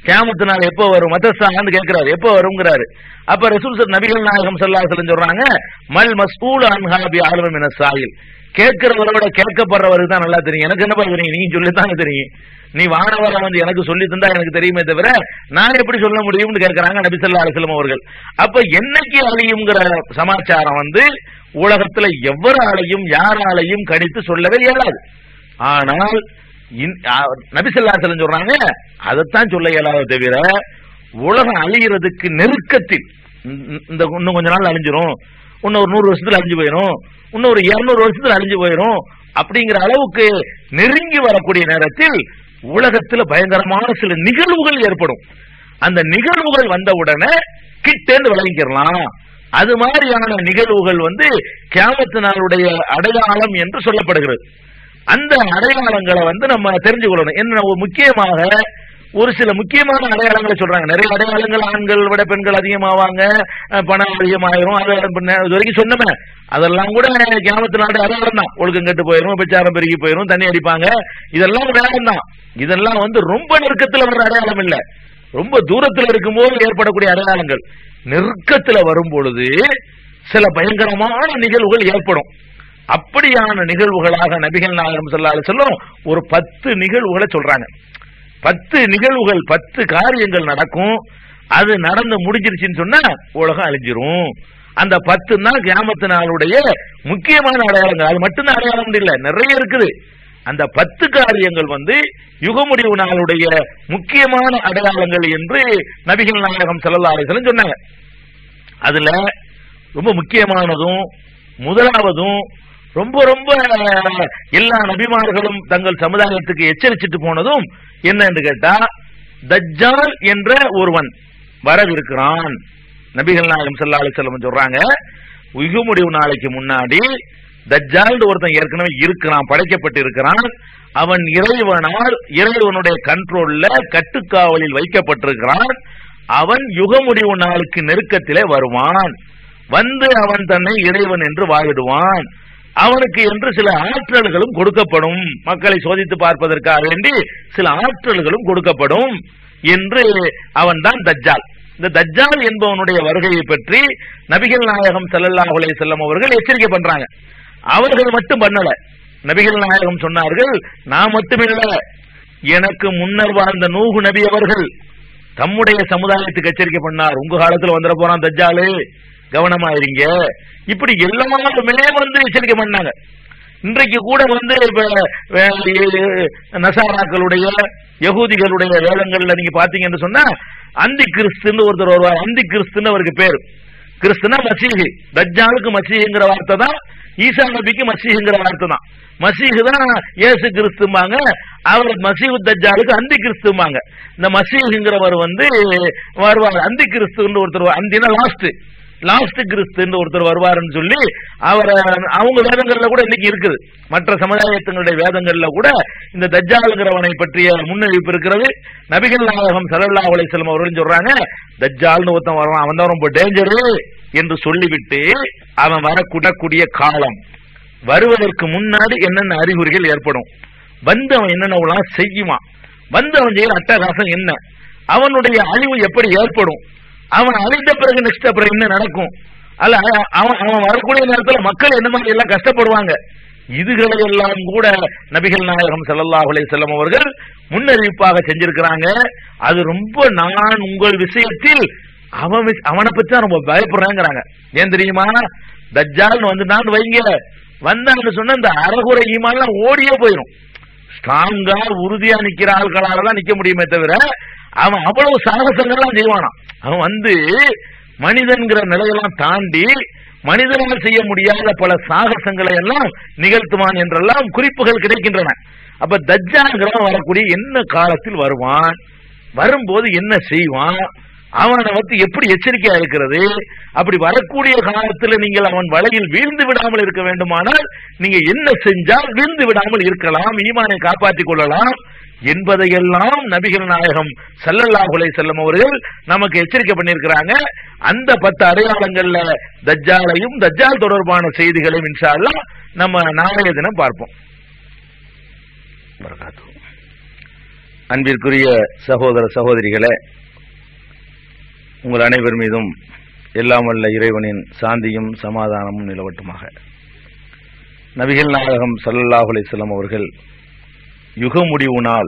கியாமத்து நாள் எப்போ வரும், மதஸான்னு கேட்கிறாரு, எப்போ வருங்கிறாரு. அப்ப ரசூல் நபிகள் நாயகம் ஸல்லல்லாஹு அலைஹி வஸல்லம் சொல்றாங்க, மல் மஸ்ஊல் அன்ஹா பி ஆலிம மின ஸாயில், கேட்கிறவரோட கேட்கப்படுறவருக்கு தான் நல்லா தெரியும். எனக்கு என்ன தெரியும், நீ சொல்லித்தானே தெரியும். நீ வானவர எனக்கு சொல்லி தந்தா எனக்கு தெரியுமே தவிர நான் எப்படி சொல்ல முடியும்னு கேட்கிறாங்க நபி ஸல்லல்லாஹு அலைஹி வஸல்லம் அவர்கள். அப்ப என்னைக்கு அழியுங்கிற சமாச்சாரம் உலகத்துல எவராலையும் யாராலையும் கணித்து சொல்லவே இயலாது. ஆனால் நபி ஸல்லல்லாஹு அலைஹி வஸல்லம் சொல்றாங்க, அதைத்தான் சொல்ல இயலாத தவிர உலகம் அழிகிறதுக்கு நெருக்கத்தில் இன்னும் கொஞ்ச நாள் அழிஞ்சிரும், இன்னொரு 100 வருஷத்துல அழிஞ்சு போயிடும், இன்னொரு 200 வருஷத்துல அழிஞ்சு போயிடும் அப்படிங்கிற அளவுக்கு நெருங்கி வரக்கூடிய நேரத்தில் உலகத்துல பயங்கரமான சில நிகழ்வுகள் ஏற்படும். அந்த நிகழ்வுகள் வந்தவுடனே கிட்டேந்து விளங்கிக்கலாம். அது மாதிரியான நிகழ்வுகள் கியாமத்து நாளுடைய அடையாளம் என்று சொல்லப்படுகிறது. அந்த அடையாளங்களை நம்ம தெரிஞ்சு கொள்ளணும். என்ன முக்கியமாக ஒரு சில முக்கியமான அடையாளங்களை சொல்றாங்க. நிறைய அடையாளங்கள், ஆண்கள் விட பெண்கள் அதிகமாவாங்க, பணம் அதிகமாயிரும், அது வரைக்கும் சொன்னமே அதெல்லாம் கூட கியாமத்து நாடு அடையாளம் தான். ஒழுக்கம் கெட்டு போயிரும், பிரச்சாரம் பெருகி போயிரும், தண்ணி அடிப்பாங்க, இதெல்லாம் வேகம் தான். இதெல்லாம் ரொம்ப நெருக்கத்தில் வர்ற அடையாளம் இல்ல, ரொம்ப தூரத்தில் இருக்கும்போது ஏற்படக்கூடிய அடையாளங்கள். நெருக்கத்தில் வரும் பொழுது சில பயங்கரமான நிகழ்வுகள் ஏற்படும். அப்படியான நிகழ்வுகளாக நபிகள் நாயகம் ஸல்லல்லாஹு அலைஹி வஸல்லம் ஒரு 10 நிகழ்வுகளை சொல்றாங்க. 10 நிகழ்வுகள், 10 காரியங்கள் நடக்கும். அது நடந்து முடிஞ்சிருச்சுன்னு சொன்னா உலகம் அழிஞ்சிரும். அந்த 10 தான் கியாமத்து நாளுடைய முக்கியமான அடையாளங்கள். அது மட்டும்தான் அடையாளம் இல்ல, நிறைய இருக்குது. அந்த 10 காரியங்கள் யுக முடிவு நாளுடைய முக்கியமான அடையாளங்கள் என்று நபிகள் நாயகம் ஸல்லல்லாஹு அலைஹி வஸல்லம் சொன்னாங்க. அதுல ரொம்ப முக்கியமானதும் முதலாவதும் ரொம்ப ரொம்ப எல்லா நபிமார்களும் தங்கள் சமுதாயத்துக்கு எச்சரிச்சுட்டு போனதும் என்ன என்று கேட்டா, தஜ்ஜால் என்ற ஒருவன் வரவிருக்கிறான். நபிகள் நாயகம் ஸல்லல்லாஹு அலைஹி வஸல்லம் சொல்றாங்க, யுக முடிவு நாளைக்கு முன்னாடி தஜ்ஜால் ஒருத்தன் ஏற்கனவே இருக்கிறான், படைக்கப்பட்டு இருக்கிறான். அவன் இறைவனால் இறைவனுடைய கண்ட்ரோல்ல கட்டுக்காவலில் வைக்கப்பட்டிருக்கிறான். அவன் யுக முடிவு நாளுக்கு நெருக்கத்திலே வருவான். அவன் தன்னை இறைவன் என்று வாழிடுவான். அவனுக்கு என்று சில ஆற்றல்களும் கொடுக்கப்படும், மக்களை சோதித்து பார்ப்பதற்காக வேண்டி சில ஆற்றல்களும் கொடுக்கப்படும் என்று அவன் தான் தஜ்ஜால். இந்த தஜ்ஜால் என்பவனுடைய வருகையை பற்றி நபிகள் நாயகம் ஸல்லல்லாஹு அலைஹி வஸல்லம் அவர்கள் எச்சரிக்கை பண்றாங்க. அவர்கள் மட்டும் பண்ணல, நபிகள் நாயகம் சொன்னார்கள், நான் மட்டுமில்ல, எனக்கு முன்னர் வாழ்ந்த நூஹ் நபி அவர்கள் தம்முடைய சமுதாயத்துக்கு எச்சரிக்கை பண்ணார், உங்க காலத்துல வந்துட போறான் தஜ்ஜாலு, கவனமா இருங்க. இப்படி எல்லாருமே வந்து எச்சரிக்கை பண்ணாங்க. இன்றைக்கு கூட வந்து நசாராக்களுடைய யகூதிகளுடைய வேதங்கள்ல நீங்க பாத்தீங்கன்னு சொன்னா அந்தி கிறிஸ்துன்னு ஒருத்தர் வருவார். அந்தி கிறிஸ்துன்னு அவருக்கு பேரு. கிறிஸ்துனா மசீஹ், தஜ்ஜாலுக்கு மசீஹ்ங்கிற வார்த்தை தான், ஈசா நபிக்கு மசீஹ்ங்கிற வார்த்தை தான். மசீஹ் தான் இயேசு கிறிஸ்துமாங்க, அவர் மசீஹ் தஜ்ஜாலுக்கு அந்தி கிறிஸ்துமாங்க. இந்த மசீஹ்ங்கிறவர் வந்து வருவார். அந்தி கிறிஸ்துன்னு ஒருத்தர், அந்தினா லாஸ்ட் கிறிஸ்துன்னு ஒருத்தர் வருவாருன்னு சொல்லி அவங்க வேதங்கள்ல கூட இன்னைக்கு இருக்குது. மற்ற சமுதாயத்தினுடைய வேதங்கள்ல கூட இந்த தஜ்ஜாலுங்கிறவனை பற்றிய முன்னறிவிப்பு இருக்கிறது. நபிகள் நாயகம் ஸல்லல்லாஹு அலைஹி வஸல்லம் அவர்கள் சொல்றாங்க, தஜ்ஜால்னு ஒருத்தன் வருவான், அவன் தான் ரொம்ப டேஞ்சரு என்று சொல்லிவிட்டு அவன் வரக்கூடிய காலம், வருவதற்கு முன்னாடி என்னென்ன அறிகுறிகள் ஏற்படும், வந்து அவன் என்னென்ன செய்யுவான், வந்து அவன் செய்யற அட்டகாசம் என்ன, அவனுடைய அழிவு எப்படி ஏற்படும், அவன் அழிந்த பிறகு நெக்ஸ்ட் அப்புறம் என்ன நடக்கும், அல்ல அவன் வரக்கூடிய நேரத்தில் மக்கள் என்ன மாதிரி எல்லாம் கஷ்டப்படுவாங்க, இதுகளை எல்லாம் கூட நபிகள் நாயகம் ஸல்லல்லாஹு அலைஹி வஸல்லம் அவர்கள் முன்னறிவிப்பாக செஞ்சிருக்கிறாங்க. அது ரொம்ப நான் உங்கள் விஷயத்தில் அவனை பத்தி தான் ரொம்ப பயப்படுறாங்கிறாங்க. ஏன் தெரியுமா, தஜ்ஜால் வந்து நான் வைங்க வந்தான்னு சொன்ன இந்த அறகுறை ஈமான்லாம் ஓடியே போயிடும். ஸ்ட்ராங்கா உறுதியா நிக்கிற ஆட்களால தான் நிக்க முடியுமே தவிர அவன் அவ்வளவு சாகசங்கள்லாம் செய்வானாம். அவன் வந்து மனிதன்கிற நிலையெல்லாம் தாண்டி மனிதனால் செய்ய முடியாத பல சாகசங்களை எல்லாம் நிகழ்த்துவான் என்றெல்லாம் குறிப்புகள் கிடைக்கின்றன. அப்ப தஜ்ஜால்ங்கிறவன் வரக்கூடிய என்ன காலத்தில் வருவான், வரும்போது என்ன செய்வான், அவனை வந்து எப்படி எச்சரிக்கையா இருக்கிறது, அப்படி வரக்கூடிய காலத்தில் நீங்கள் அவன் வலையில் வீழ்ந்து விடாமல் இருக்க வேண்டுமானால் நீங்க என்ன செஞ்சால் வீழ்ந்து விடாமல் இருக்கலாம், ஈமானை காப்பாற்றிக் கொள்ளலாம் என்பதையெல்லாம் நபிகள் நாயகம் ஸல்லல்லாஹு அலைஹி வஸல்லம் அவர்கள் நமக்கு எச்சரிக்கை பண்ணியிருக்கிறாங்க. அந்த 10 அடையாளங்கள்ல தஜ்ஜாலையும் தஜ்ஜால் தொடர்பான செய்திகளையும் இன்ஷா அல்லாஹ் நம்ம நாளைய தினம் பார்ப்போம். அன்பிற்குரிய சகோதர சகோதரிகளே, உங்கள் அனைவர் மீதும் எல்லாம் வல்ல இறைவனின் சாந்தியும் சமாதானமும் நிலவட்டுமாக. நபிகள் நாயகம் ஸல்லல்லாஹு அலைஹி வஸல்லம் அவர்கள் யுக முடிவு நாள்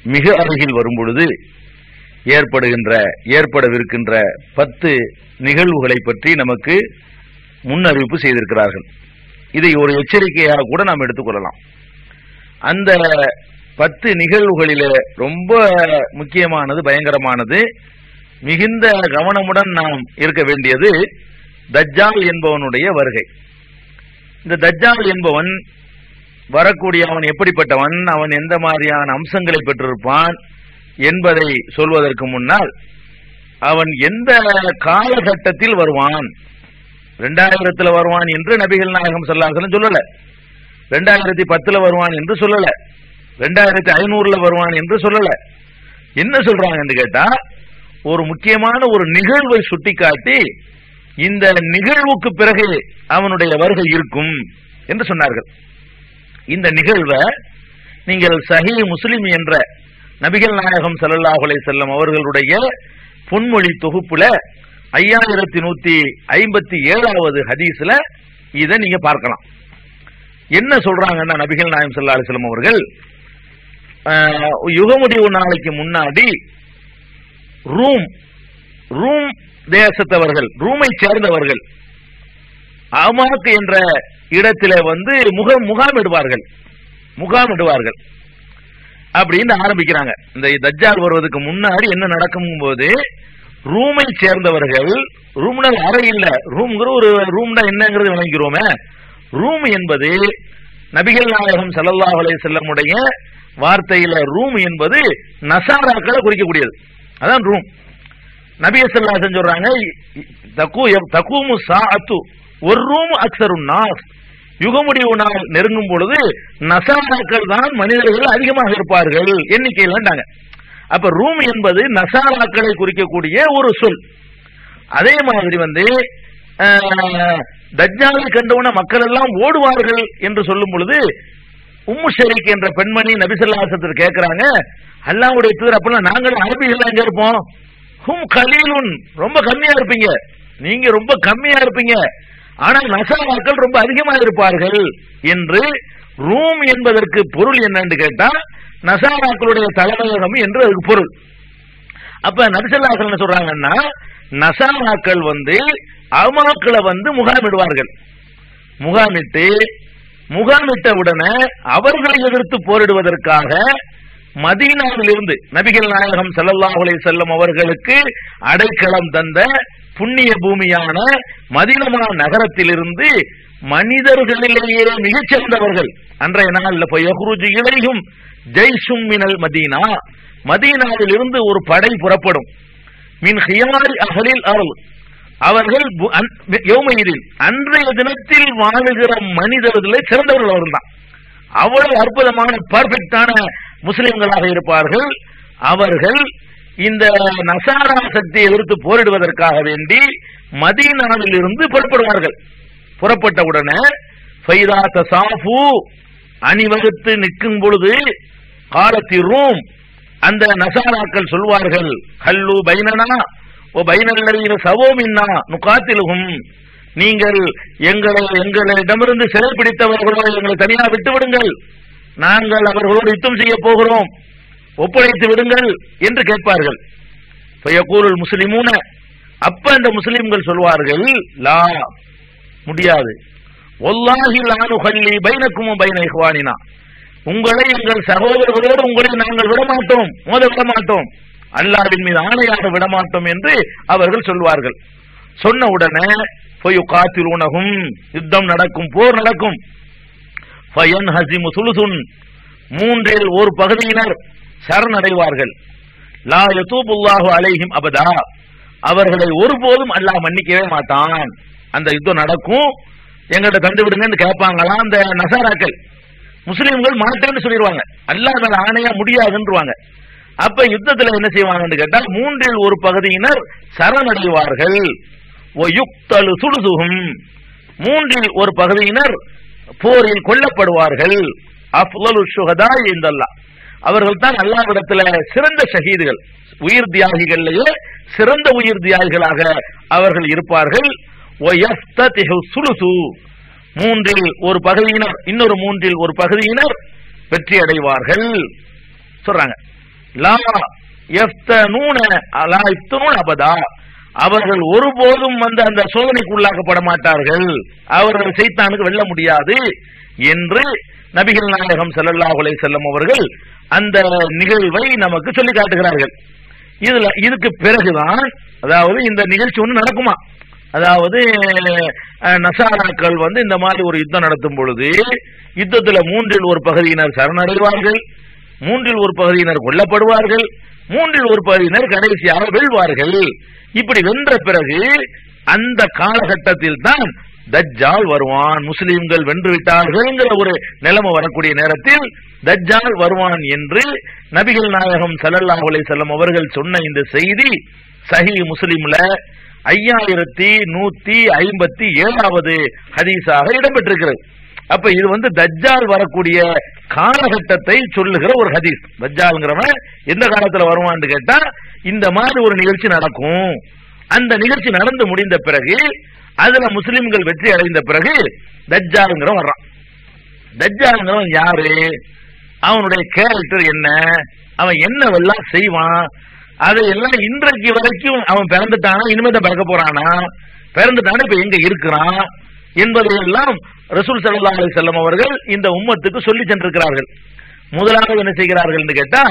மிக அருகில் வரும் பொழுது ஏற்படவிருக்கின்ற 10 நிகழ்வுகளை பற்றி நமக்கு முன்னறிவிப்பு செய்திருக்கிறார்கள். இதை ஒரு எச்சரிக்கையாக கூட நாம் எடுத்துக்கொள்ளலாம். அந்த 10 நிகழ்வுகளிலே ரொம்ப முக்கியமானது, பயங்கரமானது, மிகுந்த கவனமுடன் நாம் இருக்க வேண்டியது தஜ்ஜால் என்பவனுடைய வருகை. இந்த தஜ்ஜால் என்பவன் வரக்கூடிய அவன் எப்படிப்பட்டவன், அவன் எந்த மாதிரியான அம்சங்களை பெற்றிருப்பான் என்பதை சொல்வதற்கு முன்னால் அவன் எந்த காலகட்டத்தில் வருவான், 2000 வருவான் என்று நபிகள் நாயகம் ஸல்லல்லாஹு அலைஹி வஸல்லம் சொல்லல, 2010 வருவான் என்று சொல்லல, 2500 வருவான் என்று சொல்லல. என்ன சொல்றாங்க என்று கேட்டா, ஒரு முக்கியமான ஒரு நிகழ்வை சுட்டிக்காட்டி இந்த நிகழ்வுக்கு பிறகு அவனுடைய வருகை இருக்கும் என்று சொன்னார்கள். இந்த நிகழ்வை நீங்கள் சஹீஹ் முஸ்லிம் என்ற நபிகள் நாயகம் ஸல்லல்லாஹு அலைஹி வஸல்லம் அவர்களுடைய பொன்மொழி தொகுப்புல 5157வது ஹதீஸ்ல இதை நீங்க பார்க்கலாம். என்ன சொல்றாங்கன்னா, நபிகள் நாயகம் ஸல்லல்லாஹு அலைஹி வஸல்லம் அவர்கள் யுக முடிவு நாளைக்கு முன்னாடி ரூம் தேசத்தவர்கள், ரூமை சேர்ந்தவர்கள் அமாக் என்ற இடத்தில வந்து முகாமிடுவார்கள் அப்படின்னு ஆரம்பிக்கிறாங்க. இந்த தஜ்ஜால் வருவதற்கு முன்னாடி என்ன நடக்கும் போது, ரூமை சேர்ந்தவர்கள், ரூம்னா அறை இல்ல, ரூம்ங்கிற ஒரு ரூம்னா என்னங்கிறது விளங்கிறோமே, ரூம் என்பது நபிகள் நாயகம் ஸல்லல்லாஹு அலைஹி வஸல்லம் உடைய வார்த்தையில ரூம் என்பது நசாராக்களை குறிக்கக்கூடியது. அதான் ரூம். நபி ஸல்லல்லாஹு அலைஹி வஸல்லம் சொல்றாங்க, தகூமு ஸாஅத்து ஒரு ரூம் அக்ஸருன் நாஸ், யுக முடிவு நாள் நெருங்கும் பொழுது நசாராக்கள் தான் மனிதர்கள் அதிகமாக இருப்பார்கள் எண்ணிக்கையில். அப்ப ரூம் என்பது நசாராக்களை குறிக்கக்கூடிய ஒரு சொல். அதே மாதிரி வந்து தஜ்ஜாலை கண்டவுன மக்கள் எல்லாம் ஓடுவார்கள் என்று சொல்லும் பொழுது உம்மு ஷரீக் என்ற பெண்மணி நபி ஸல்லல்லாஹு அலைஹி வஸல்லம் கேட்கிறாங்க, அல்லாஹ்வுடைய தூதர், அப்பெல்லாம் நாங்கள் அரபிகள் எங்க இருப்போம், ஹும் கலீலுன், ரொம்ப கம்மியா இருப்பீங்க, நீங்க ரொம்ப கம்மியா இருப்பீங்க, ஆனால் நசாராக்கள் ரொம்ப அதிகமா இருப்பார்கள் என்று. ரூம் என்பதற்கு பொருள் என்னன்னு கேட்டா நசாராக்களுடைய தலைமையகம் என்று அதுக்கு பொருள். அப்ப நபி ஸல்லல்லாஹு அலைஹி வஸல்லம் சொல்றாங்கன்னா, நசாராக்கள் வந்து அமாக்களை வந்து முகாமிடுவார்கள். முகாமிட்ட உடனே அவர்களை எதிர்த்து போரிடுவதற்காக மதீனாவிலிருந்து நபிகள் நாயகம் ஸல்லல்லாஹு அலைஹி வஸல்லம் அவர்களுக்கு அடைக்கலம் தந்த புண்ணிய பூமியான மதீனா நகரத்திலிருந்து மனிதர்களிலேயே மிகச்சிறந்தவர்கள் அன்றைய நாளில் யஹ்ருஜு இலைஹும் ஜைஷும் மினல் மதீனா, மதீனாவில் இருந்து ஒரு படை புறப்படும். மின் ஹியாரி அஹ்லில் அர்ள், அவர்கள் யௌமைதின் அன்றைய தினத்தில் வாழுகிற மனிதர்களே சிறந்தவர்கள் அவர்கள் தான். அவ்வளவு அற்புதமான பர்ஃபெக்டான முஸ்லிம்களாக இருப்பார்கள். அவர்கள் இந்த நசாரா சக்தியை எதிர்த்து போரிடுவதற்காக வேண்டி மதீனாவில் இருந்து புறப்படுவார்கள். புறப்பட்டவுடனே ஃபைதா தசாஃபு, அணிவகுத்து நிற்கும் பொழுது காலத்தி ரூம், அந்த நசாராக்கள் சொல்வார்கள், ஹல்லு பைனனா ஓ பைனல்லதீன சவோமின்னா நுகாத்திலுஹும், நீங்கள் எங்களிடமிருந்து சிறை பிடித்தவர்களோ எங்களை தனியாக விட்டு விடுங்கள், நாங்கள் அவர்களோடு யுத்தம் செய்ய போகிறோம், ஒப்படைத்து விடுங்கள் என்று கேட்பார்கள். ஃபயகூலுல் முஸ்லிமூன, அப்ப அந்த முஸ்லிம்கள் சொல்வார்கள், லா, முடியாது, வல்லாஹி லா நுகல்லி பைனக்கும் பைன இஹ்வானினா, உங்களை எங்கள் சகோதரர்களோடு உங்களை நாங்கள் விடமாட்டோம், மோத விடமாட்டோம், அல்லாஹ்வின் மீது ஆணையாக விடமாட்டோம் என்று அவர்கள் சொல்வார்கள். சொன்ன உடனே ஃபயுகாத்திலூனஹும், யுத்தம் நடக்கும், போர் நடக்கும். ஃபயன்ஹஸிமு சுலுசுன், மூன்றில் ஒரு பகுதியினர் சரணடைவார்கள். லா யதூபுல்லாஹு அலைஹிம் அபதா, அவர்களை ஒருபோதும் அல்லாஹ் மன்னிக்கவே மாட்டான். அந்த யுத்தம் நடக்கும், எங்கள்கிட்ட தந்து விடுங்கன்னு கேட்பாங்களா அந்த நசாராக்கள். முஸ்லிம்கள் மாட்டேன்னு சொல்லிடுவாங்க, அல்லாஹ் மேல ஆணையா முடியாதுன்றுவாங்க. அப்ப யுத்தத்தில் என்ன செய்வாங்கன்னு கேட்டால் மூன்றில் ஒரு பகுதியினர் சரணடைவார்கள். மூன்றில் ஒரு பகுதியினர் போரில் கொல்லப்படுவார்கள். அஃலலு ஷுஹதா இந்தல்லாஹ், அவர்கள் தான் அல்லாஹ்விடத்தில் சிறந்த ஷஹீதுகள், உயிர் தியாகிகளிலேயே சிறந்த உயிர் தியாகிகளாக அவர்கள் இருப்பார்கள். மூன்றில் ஒரு பகுதியினர், இன்னொரு மூன்றில் ஒரு பகுதியினர் வெற்றி அடைவார்கள் சொல்றாங்க. லா யஃப்தனூன லா யஃப்தனூன அபதா, அவர்கள் ஒருபோதும் வந்து அந்த சோதனைக்கு உள்ளாக்கப்பட மாட்டார்கள், அவர்கள் சைத்தானுக்கு வெல்ல முடியாது என்று நபிகள் நாயகம் ஸல்லல்லாஹு அலைஹி வஸல்லம் அவர்கள் அந்த நிகழ்வை நமக்கு சொல்லி காட்டுகிறார்கள். இதுக்கு பிறகுதான், அதாவது இந்த நிகழ்ச்சி ஒன்று நடக்குமா, அதாவது நசாராக்கள் வந்து இந்த மாதிரி ஒரு யுத்தம் நடத்தும் பொழுது யுத்தத்தில் மூன்றில் ஒரு பகுதியினர் சரணடைவார்கள், மூன்றில் ஒரு பகுதியினர் கொல்லப்படுவார்கள், மூன்றில் ஒரு பகுதியினர் கடைசியாக வெல்வார்கள். இப்படி வென்ற பிறகு அந்த காலகட்டத்தில் தான் தஜ்ஜால் வருவான். முஸ்லிம்கள் வென்று விட்டார்கள் ஒரு நிலைமை வரக்கூடிய நேரத்தில் தஜ்ஜால் வருவான் என்று நபிகள் நாயகம் ஸல்லல்லாஹு அலைஹி வஸல்லம் அவர்கள் சொன்ன இந்த செய்தி சஹீஹ் முஸ்லிம்ல 5157வது ஹதீஸாக இடம்பெற்றிருக்கிறது. அப்ப இது வந்து தஜ்ஜால் வரக்கூடிய காலகட்டத்தை சொல்லுகிற ஒரு ஹதீஸ். தஜ்ஜால்ங்கிறவன் எந்த காலத்துல வருவான்னு கேட்டா இந்த மாதிரி ஒரு நிகழ்ச்சி நடக்கும். அந்த நிகழ்ச்சி நடந்து முடிந்த பிறகு, அதுல முஸ்லிம்கள் வெற்றி அடைந்த பிறகு தஜ்ஜால்ங்கிறவன் வர்றான். தஜ்ஜால்ங்கிறவன் யாரு, அவனுடைய கேரக்டர் என்ன, அவன் என்னவெல்லாம் செய்வான், அதையெல்லாம் இன்றைக்கு வரைக்கும் அவன் பிறந்துட்டானா, இனிமேதான் பிறக்க போறானா, பிறந்துட்டானா இப்ப எங்க இருக்கிறான் என்பதையெல்லாம் ரசூல் ஸல்லல்லாஹு அலைஹி வஸல்லம் அவர்கள் இந்த உம்மத்துக்கு சொல்லி சென்றிருக்கிறார்கள். முதலாவது என்ன செய்கிறார்கள் என்று கேட்டா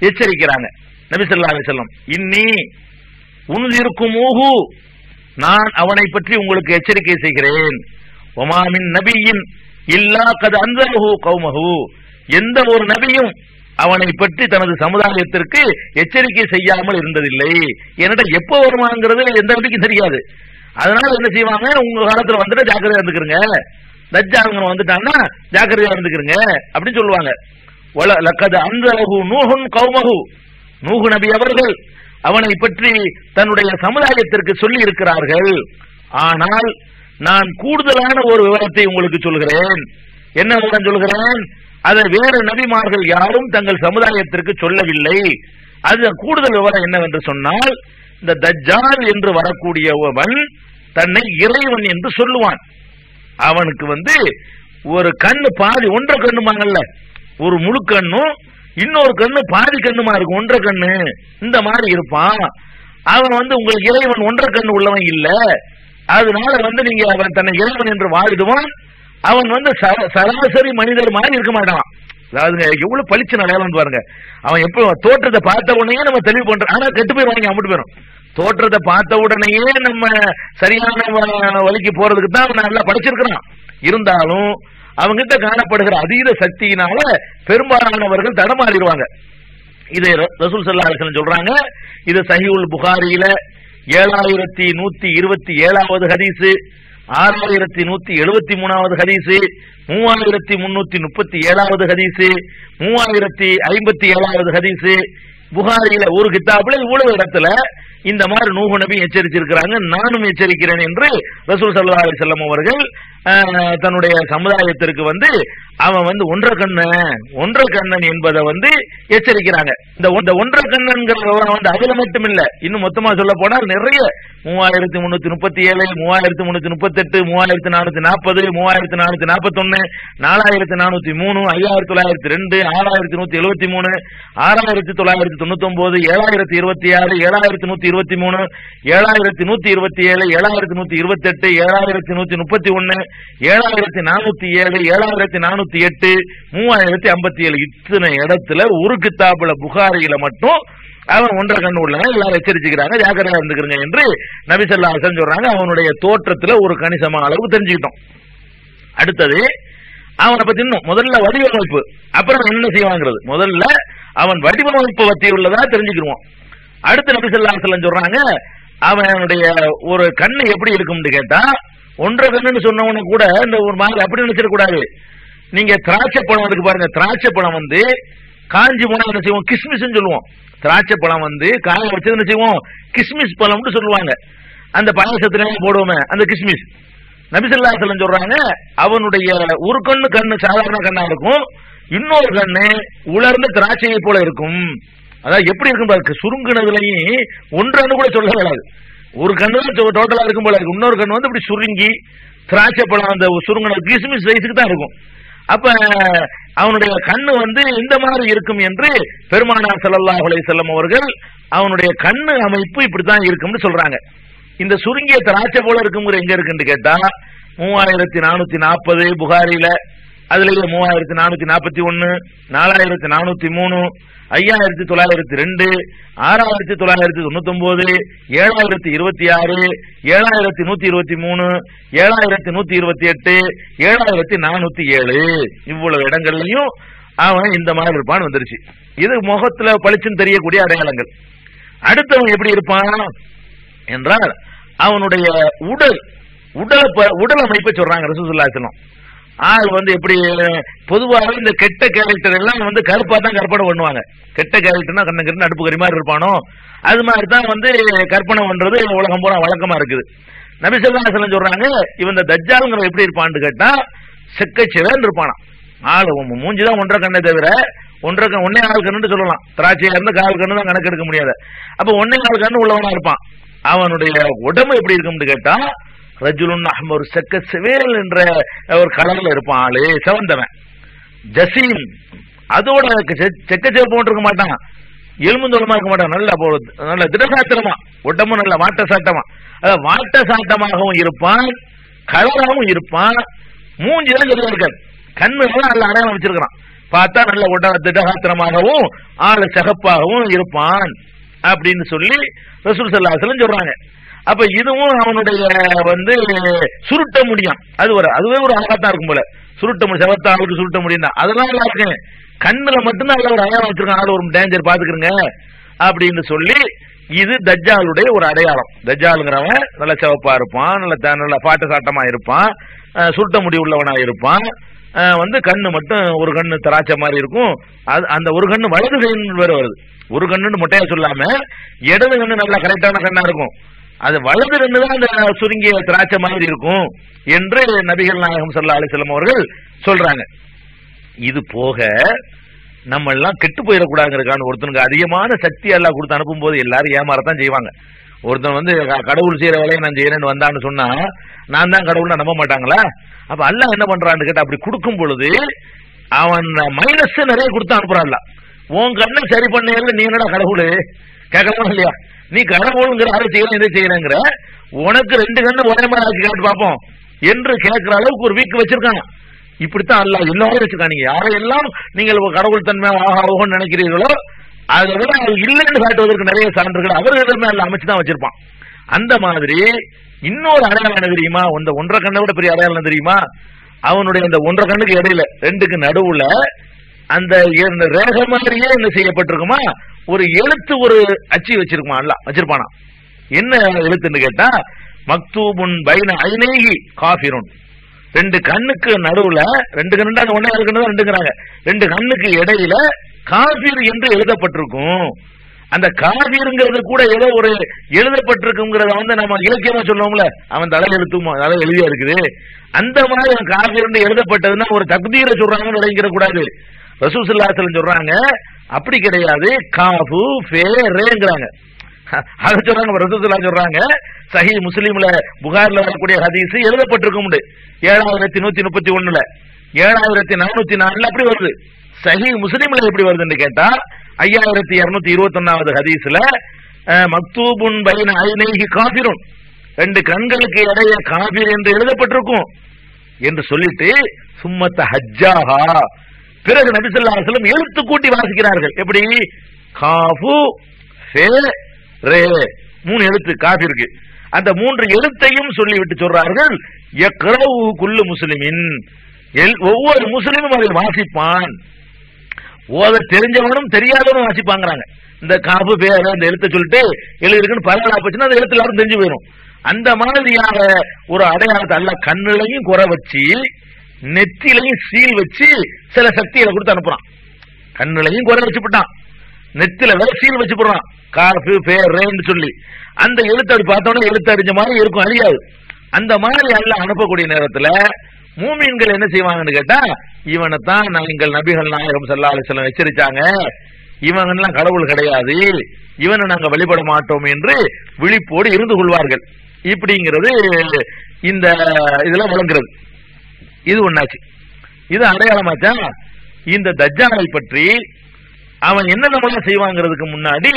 எச்சரிக்கிறாங்க. நபி ஸல்லல்லாஹு அலைஹி வஸல்லம், இன்னி உன்திருக்குமூஹு, நான் அவனை பற்றி உங்களுக்கு எச்சரிக்கை செய்கிறேன். வமா மின் நபியின் இல்லா கத் அன்ஸலஹு கௌமஹு, எந்த ஒரு நபியும் அவனை பற்றி தனது சமுதாயத்திற்கு எச்சரிக்கை செய்யாமல் இருந்ததில்லை. என்னடா எப்ப வருமாங்கிறது எந்த நபிக்கும் தெரியாது. அதனால என்ன செய்வாங்க, உங்க காலத்துல வந்துட்டு ஜாக்கிரதையா இருந்துக்கிறங்க, தஜ்ஜால் வந்துட்டாங்கன்னா ஜாக்கிரதையா இருந்துக்கிறங்க அப்படின்னு சொல்லுவாங்க. லக்கத் அன்ஸலஹு நூஹுன் கௌமஹு, நூஹ் நபி அவர்கள் அவனை பற்றி தன்னுடைய சமுதாயத்திற்கு சொல்லி இருக்கிறார்கள். ஆனால் நான் கூடுதலான ஒரு விவரத்தை உங்களுக்கு சொல்கிறேன். என்ன விவரம் சொல்கிறேன், அதை வேறு நபிமார்கள் யாரும் தங்கள் சமுதாயத்திற்கு சொல்லவில்லை. அது கூடுதல் விவரம் என்னவென்று சொன்னால், இந்த தஜ்ஜால் என்று வரக்கூடியவன் தன்னை இறைவன் என்று சொல்லுவான். அவனுக்கு வந்து ஒரு கண்ணு பாதி, ஒன்றரை கண்ணுமாங்கல்ல, ஒரு முழு கண்ணும் இன்னொரு கண்ணு பாதி கண்ணுமா இருக்கும், ஒன்றரை கண்ணு இந்த மாதிரி இருப்பான். அவன் வந்து உங்களுக்கு இறைவன் ஒன்றரை கண்ணு உள்ளவன் இல்ல, அதனால நீங்க அவன் தன்னை இறைவன் என்று வாழுதுவான். அவன் சராசரி மனிதர் மாதிரி இருக்க மாட்டான். அதாவது எவ்வளவு பளிச்சு அடையாளம் பாருங்க. அவன் எப்ப தோற்றத்தை பார்த்த உடனே நம்ம தெளிவு பண்றோம். ஆனா கெட்டு போயிருவாங்க, அம்பிட்டு போயிடும். தோற்றத்தை பார்த்த உடனேயே நம்ம சரியான வழிக்கு போறதுக்கு தான் அவன் நல்லா படிச்சிருக்கிறான். இருந்தாலும் அவங்கிட்ட காணப்படுகிற அதீத சக்தியினால பெரும்பாலானவர்கள் தடமாறிடுவாங்க. இதை ரசூல் ஸல்லல்லாஹு அலைஹி வஸல்லம் சொல்றாங்க. இது சஹீஹுல் புகாரியில 7127வது ஹதீஸ், 6173வது ஹதீஸ், 3337வது ஹதீஸ், 3057வது ஹதீஸ். புகாரியில ஒரு கிதாபுல இவ்வளவு இடத்துல இந்த மாதிரி நூஹ் நபி எச்சரிச்சிருக்கிறாங்க. நானும் எச்சரிக்கிறேன் என்று ரசூல் ஸல்லல்லாஹு அலைஹி வஸல்லம் அவர்கள் தன்னுடைய சமுதாயத்திற்கு அவன் ஒன்றரை கண்ணன் என்பதை எச்சரிக்கிறாங்க. இந்த ஒன்றரை கண்ணன்கிற விவரம் அதுல மட்டும் இல்ல, இன்னும் மொத்தமா சொல்ல போனா நிறைய 3337, 3338, 3440, 3441, 4403, 5902, 6173, 6999, 7026, 7123, 7127, 7128, 7131, 7407, 7408, 3057 இத்தனை இடத்துல ஒரு கிதாபுல புகாரியில மட்டும் அவன் ஒன்றரை கண்ணு உள்ளவன், எல்லாரும் எச்சரிச்சுக்கிறாங்க, ஜாக்கிரதையா இருந்துக்கிறங்க என்று நபி ஸல்லல்லாஹு அலைஹி வஸல்லம் சொல்றாங்க. அவனுடைய தோற்றத்துல ஒரு கணிசமான அளவுக்கு தெரிஞ்சுக்கிட்டோம். அடுத்தது அவனை பத்தி இன்னும் முதல்ல வடிவமைப்பு, அப்புறம் என்ன செய்வாங்கிறது. முதல்ல அவன் வடிவமைப்பு பத்தி உள்ளதா தெரிஞ்சுக்கிடுவோம். அடுத்து நபி ஸல்லல்லாஹு அலைஹி வஸல்லம் சொல்றாங்க, அவனுடைய ஒரு கண்ணு எப்படி இருக்கும்னு கேட்டா, ஒன்றரை கண்ணுன்னு சொன்னவனு கூட இந்த ஒரு மாதிரி அப்படி நினைச்சிடக்கூடாது. நீங்க திராட்சை பழம் இருக்கு பாருங்க, திராட்சை பழம் காஞ்சி போனா என்ன செய்வோம், கிஸ்மிஸ் சொல்லுவோம். திராட்சை பழம் காய வச்சு என்ன செய்வோம், கிஸ்மிஸ் பழம்னு சொல்லுவாங்க. அந்த பாயசத்துல போடுவோமே அந்த கிஸ்மிஸ். நபி ஸல்லல்லாஹு அலைஹி வஸல்லம் சொல்றாங்க, அவனுடைய ஒரு கண்ணு சாதாரண கண்ணா இருக்கும், இன்னொரு கண்ணு உலர்ந்த திராட்சையை போல இருக்கும். அதாவது எப்படி இருக்கும் பாருங்க, சுருங்குனதுலயும் ஒன்றான்னு கூட சொல்ல வேண்டாது. ஒரு கண்ணு டோட்டலா இருக்கும் போல இருக்கு, இன்னொரு கண்ணு இப்படி சுருங்கி திராட்சை பழம் அந்த சுருங்கின கிஸ்மிஸ் சைஸுக்கு தான் இருக்கும். அப்ப அவனுடைய கண்ணு இந்த மாதிரி இருக்கும் என்று பெருமானார் ஸல்லல்லாஹு அலைஹி வஸல்லம் அவர்கள் அவனுடைய கண்ணு அமைப்பு இப்படித்தான் இருக்கும்னு சொல்றாங்க. இந்த சுருங்கிய திராட்சை போல இருக்குங்கிற எங்க இருக்குன்னு கேட்டா 3440 புகாரில, அதுலயே 3441, 4403, 5902, 6999, 7026, 7123, 7128, 7407 இவ்வளவு இடங்கள்லயும் அவன் இந்த மாதிரி இருப்பான் வந்துருச்சு. இது முகத்துல பளிச்சுன்னு தெரியக்கூடிய அடையாளங்கள். அடுத்தவன் எப்படி இருப்பான் என்றால் அவனுடைய உடல் அமைப்பை சொல்றாங்க ரசூலுல்லாஹி ஸல்லல்லாஹு அலைஹி வஸல்லம். ஆள் எப்படி பொதுவாக இந்த கெட்ட கேரக்டர் எல்லாம் கருப்பா தான் கற்பனை பண்ணுவாங்க. கெட்ட கேரக்டர்னா கண்ணு அடுப்பு கறி மாதிரி இருப்பானோ அது மாதிரி தான் கற்பனை பண்றது உலகம் பூரா வழக்கமா இருக்குது. நபி ஸல்லல்லாஹு அலைஹி வஸல்லம் சொல்றாங்க, இவன் இந்த தஜ்ஜால்ங்கிற எப்படி இருப்பான்னு கேட்டா செக்கச்சிவன் இருப்பானா. ஆளு மூஞ்சிதான் ஒன்றரை கண்ணை தவிர ஒன்னே ஆள் கண்ணுன்னு சொல்லலாம். திராட்சையா இருந்து கால் கண்ணு தான் கணக்கு எடுக்க முடியாது. அப்ப ஒன்னே ஆள் கண்ணு உள்ளவனா இருப்பான். அவனுடைய உடம்பு எப்படி இருக்கும்னு கேட்டா ரஜுலுன் அஹ்மர், செக்க சிவேல் என்ற ஒரு கலர்ல இருப்பான். ஆளு செவந்தவன், ஜசீம், அதோட செக்கச்சேப்பு போட்டு இருக்க மாட்டான், எலும்புந்தோளமா இருக்க மாட்டான், நல்ல திடசாத்திரமா, உடம்பு நல்ல வாட்ட சாட்டமா, அதாவது வாட்ட சாட்டமாகவும் இருப்பான், கலராகவும் இருப்பான். மூஞ்சிதான் சொல்ல இருக்காது, கண்ணு நல்ல அடையாளம் வச்சிருக்கிறான், பார்த்தா நல்ல திடகாத்திரமாகவும் ஆளு சகப்பாகவும் இருப்பான் அப்படின்னு சொல்லி ரசூல் ஸல்லல்லாஹு அலைஹி வஸல்லம் சொல்றாங்க. அப்ப இதுவும் அவனுடைய சுருட்ட முடியும், அதுவே ஒரு அழகாத்தான் இருக்கும் போல. சுருட்ட முடியும், செவத்தாளுக்கு சுருட்ட முடியும் தான், அதெல்லாம் நல்லா இருக்கு. கண்ணுல மட்டும்தான் ஒரு அடையாளம் வச்சிருக்காங்க, ஒரு டேஞ்சர் பாத்துக்கிறங்க அப்படின்னு சொல்லி இது தஜ்ஜாலுடைய ஒரு அடையாளம். தஜ்ஜாலுங்கிறவன் நல்ல சிவப்பா இருப்பான், நல்ல பாட்ட சாட்டமா இருப்பான், சுருட்ட முடி உள்ளவனா இருப்பான். கண்ணு மட்டும் ஒரு கண்ணு திராட்சை மாதிரி இருக்கும். அந்த ஒரு கண்ணு வலது கண்ணு வேற வருது. ஒரு கண்ணுன்னு மொட்டையா சொல்லாம இடது கண்ணு நல்ல கரெக்டான கண்ணா இருக்கும். அது வலது கண்ணு தான் அந்த சுருங்கிய திராட்சை மாதிரி இருக்கும் என்று நபிகள் நாயகம் ஸல்லல்லாஹு அலைஹி வஸல்லம் அவர்கள் சொல்றாங்க. இது போக நம்ம எல்லாம் கெட்டு போயிடக்கூடாதுங்கிறதுக்கான ஒருத்தனுக்கு அதிகமான சக்தி எல்லாம் கொடுத்து அனுப்பும் போது எல்லாரும் ஏமாறத்தான் செய்வாங்க. ஒருத்தன் கடவுள் செய்யற வேலையை நான் செய்யறேன்னு வந்தான்னு சொன்னா நான் தான் கடவுள்னா நம்ப மாட்டாங்களா? அப்ப அல்லாஹ் என்ன பண்றான்னு கேட்டா அப்படி கொடுக்கும் பொழுது அவன் மைனஸ் நிறைய கொடுத்து அனுப்புறான்ல. உன் கண்ணை சரி பண்ணல, நீ என்னடா கடவுள், கேட்கலாமா இல்லையா? நீ கடவுளுங்கிற அதை செய்யணும் இதை செய்யறங்கிற, உனக்கு 2 கண்ணு ஒரே மாதிரி ஆச்சு கேட்டு பார்ப்போம் என்று கேட்கிற அளவுக்கு ஒரு வீக் வச்சிருக்காங்க. இப்படித்தான் அல்லாஹ் எல்லாரும் வச்சிருக்காங்க. யாரையெல்லாம் நீங்கள் கடவுள் தன்மை ஆகாவோன்னு நினைக்கிறீர்களோ அதை விட அது இல்லைன்னு காட்டுவதற்கு நிறைய சான்றுகள் அவர்களிடமே எல்லாம் அமைச்சுதான் வச்சிருப்பான். அந்த மாதிரி இன்னொரு அடையாளம் என்ன தெரியுமா? இந்த 1.5 கண்ணை விட பெரிய அடையாளம் தெரியுமா? அவனுடைய அந்த 1.5 கண்ணுக்கு இடையில 2க்கு நடுவுல அந்த ரேக மாதிரியே என்ன செய்யப்பட்டிருக்குமா? ஒரு எழுத்து, ஒரு அச்சி வச்சிருக்குமா? அல்ல வச்சிருப்பானா? என்ன எழுத்துன்னு கேட்டா, மக்தூபுன் பைன ஐனைஹி காஃபிருன். 2 கண்ணுக்கு நடுவுல, 2 கண்ணு ஒன்னே இருக்குன்னு 2ங்கிறாங்க, 2 கண்ணுக்கு இடையில காஃபிர் என்று எழுதப்பட்டிருக்கும். அந்த காஃபிருங்கிறது கூட ஏதோ ஒரு எழுதப்பட்டிருக்குங்கிறத நம்ம இலக்கியமா சொல்லுவோம்ல, அவன் தலை எழுதியா இருக்குது, அந்த மாதிரி அவன் காஃபிர் எழுதப்பட்டதுன்னா ஒரு தக்தீரை சொல்றாங்கன்னு விளைங்கிற கூடாது. ரசூல் ஸல்லல்லாஹு அலைஹி வஸல்லம் சொல்றாங்க அப்படி கிடையாது, காஃபு ஃபே ரேங்கறாங்க. அத சொல்றாங்க ரசூல் ஸல்லல்லாஹு சொல்றாங்க. சஹீஹ் முஸ்லிம்ல புகாரில வரக்கூடிய ஹதீஸ் எழுதப்பட்டிருக்கும் 7131ல 7404 அப்படி வருது. சஹீஹ் முஸ்லிம்ல எப்படி வருதுன்னு கேட்டா 5221வது ஹதீஸ்ல மக்தூபுன் பைன ஐனைஹி காஃபிருன், 2 கண்களுக்கு இடையே காஃபிர் என்று எழுதப்பட்டிருக்கும் என்று சொல்லிட்டு சும்மத்த ஹஜ்ஜாஹா, பிறகு நபி ஸல்லல்லாஹு அலைஹி வஸல்லம் எழுத்து கூட்டி வாசிக்கிறார்கள். எப்படி? காஃபு ஃபே ரே, 3 எழுத்து காஃபிருக்கு. அந்த 3 எழுத்தையும் சொல்லிவிட்டு சொல்றார்கள், யக்ரவு குல்லு முஸ்லிமின், ஒவ்வொரு முஸ்லிமும் அதை வாசிப்பான். ஓத தெரிஞ்சவனும் தெரியாதவனும் வாசிப்பாங்கிறாங்க. இந்த காஃபு பேர அந்த எழுத்தை சொல்லிட்டு எழுதிருக்குன்னு பரவலா போச்சுன்னா அந்த எழுத்து எல்லாரும் தெரிஞ்சு போயிடும். அந்த மாதிரியான ஒரு அடையாளத்தை அல்ல கண்ணுலையும் குறை வச்சு நெத்திலையும் சீல் வச்சு சில சக்திகளை கொடுத்து அனுப்புறான். கண்ணுலையும் குறை வச்சு போட்டான், நெத்தில வேற சீல் வச்சு போடுறான், காஃபு பேரேன்னு சொல்லி. அந்த எழுத்து அப்படி பார்த்தோன்னா எழுத்து அறிஞ்ச மாதிரி இருக்கும், அழியாது. அந்த மாதிரி அல்ல அனுப்பக்கூடிய நேரத்துல மூமின்கள் என்ன செய்வாங்கன்னு கேட்டா, இவனைத்தான் எங்கள் நபிகள் நாயகம் ஸல்லல்லாஹு அலைஹி வஸல்லம் எச்சரிச்சாங்க, இவங்கெல்லாம் கடவுள் கிடையாது, இவனை நாங்க வழிபட மாட்டோம் என்று விழிப்போடு இருந்து கொள்வார்கள். இப்படிங்கிறது இந்த இதுல விளங்குறது. இது ஒண்ணாச்சு. இது அடையாளமாச்சா? இந்த தஜ்ஜாலை பற்றி அவன் என்னென்ன செய்வாங்கிறதுக்கு முன்னாடி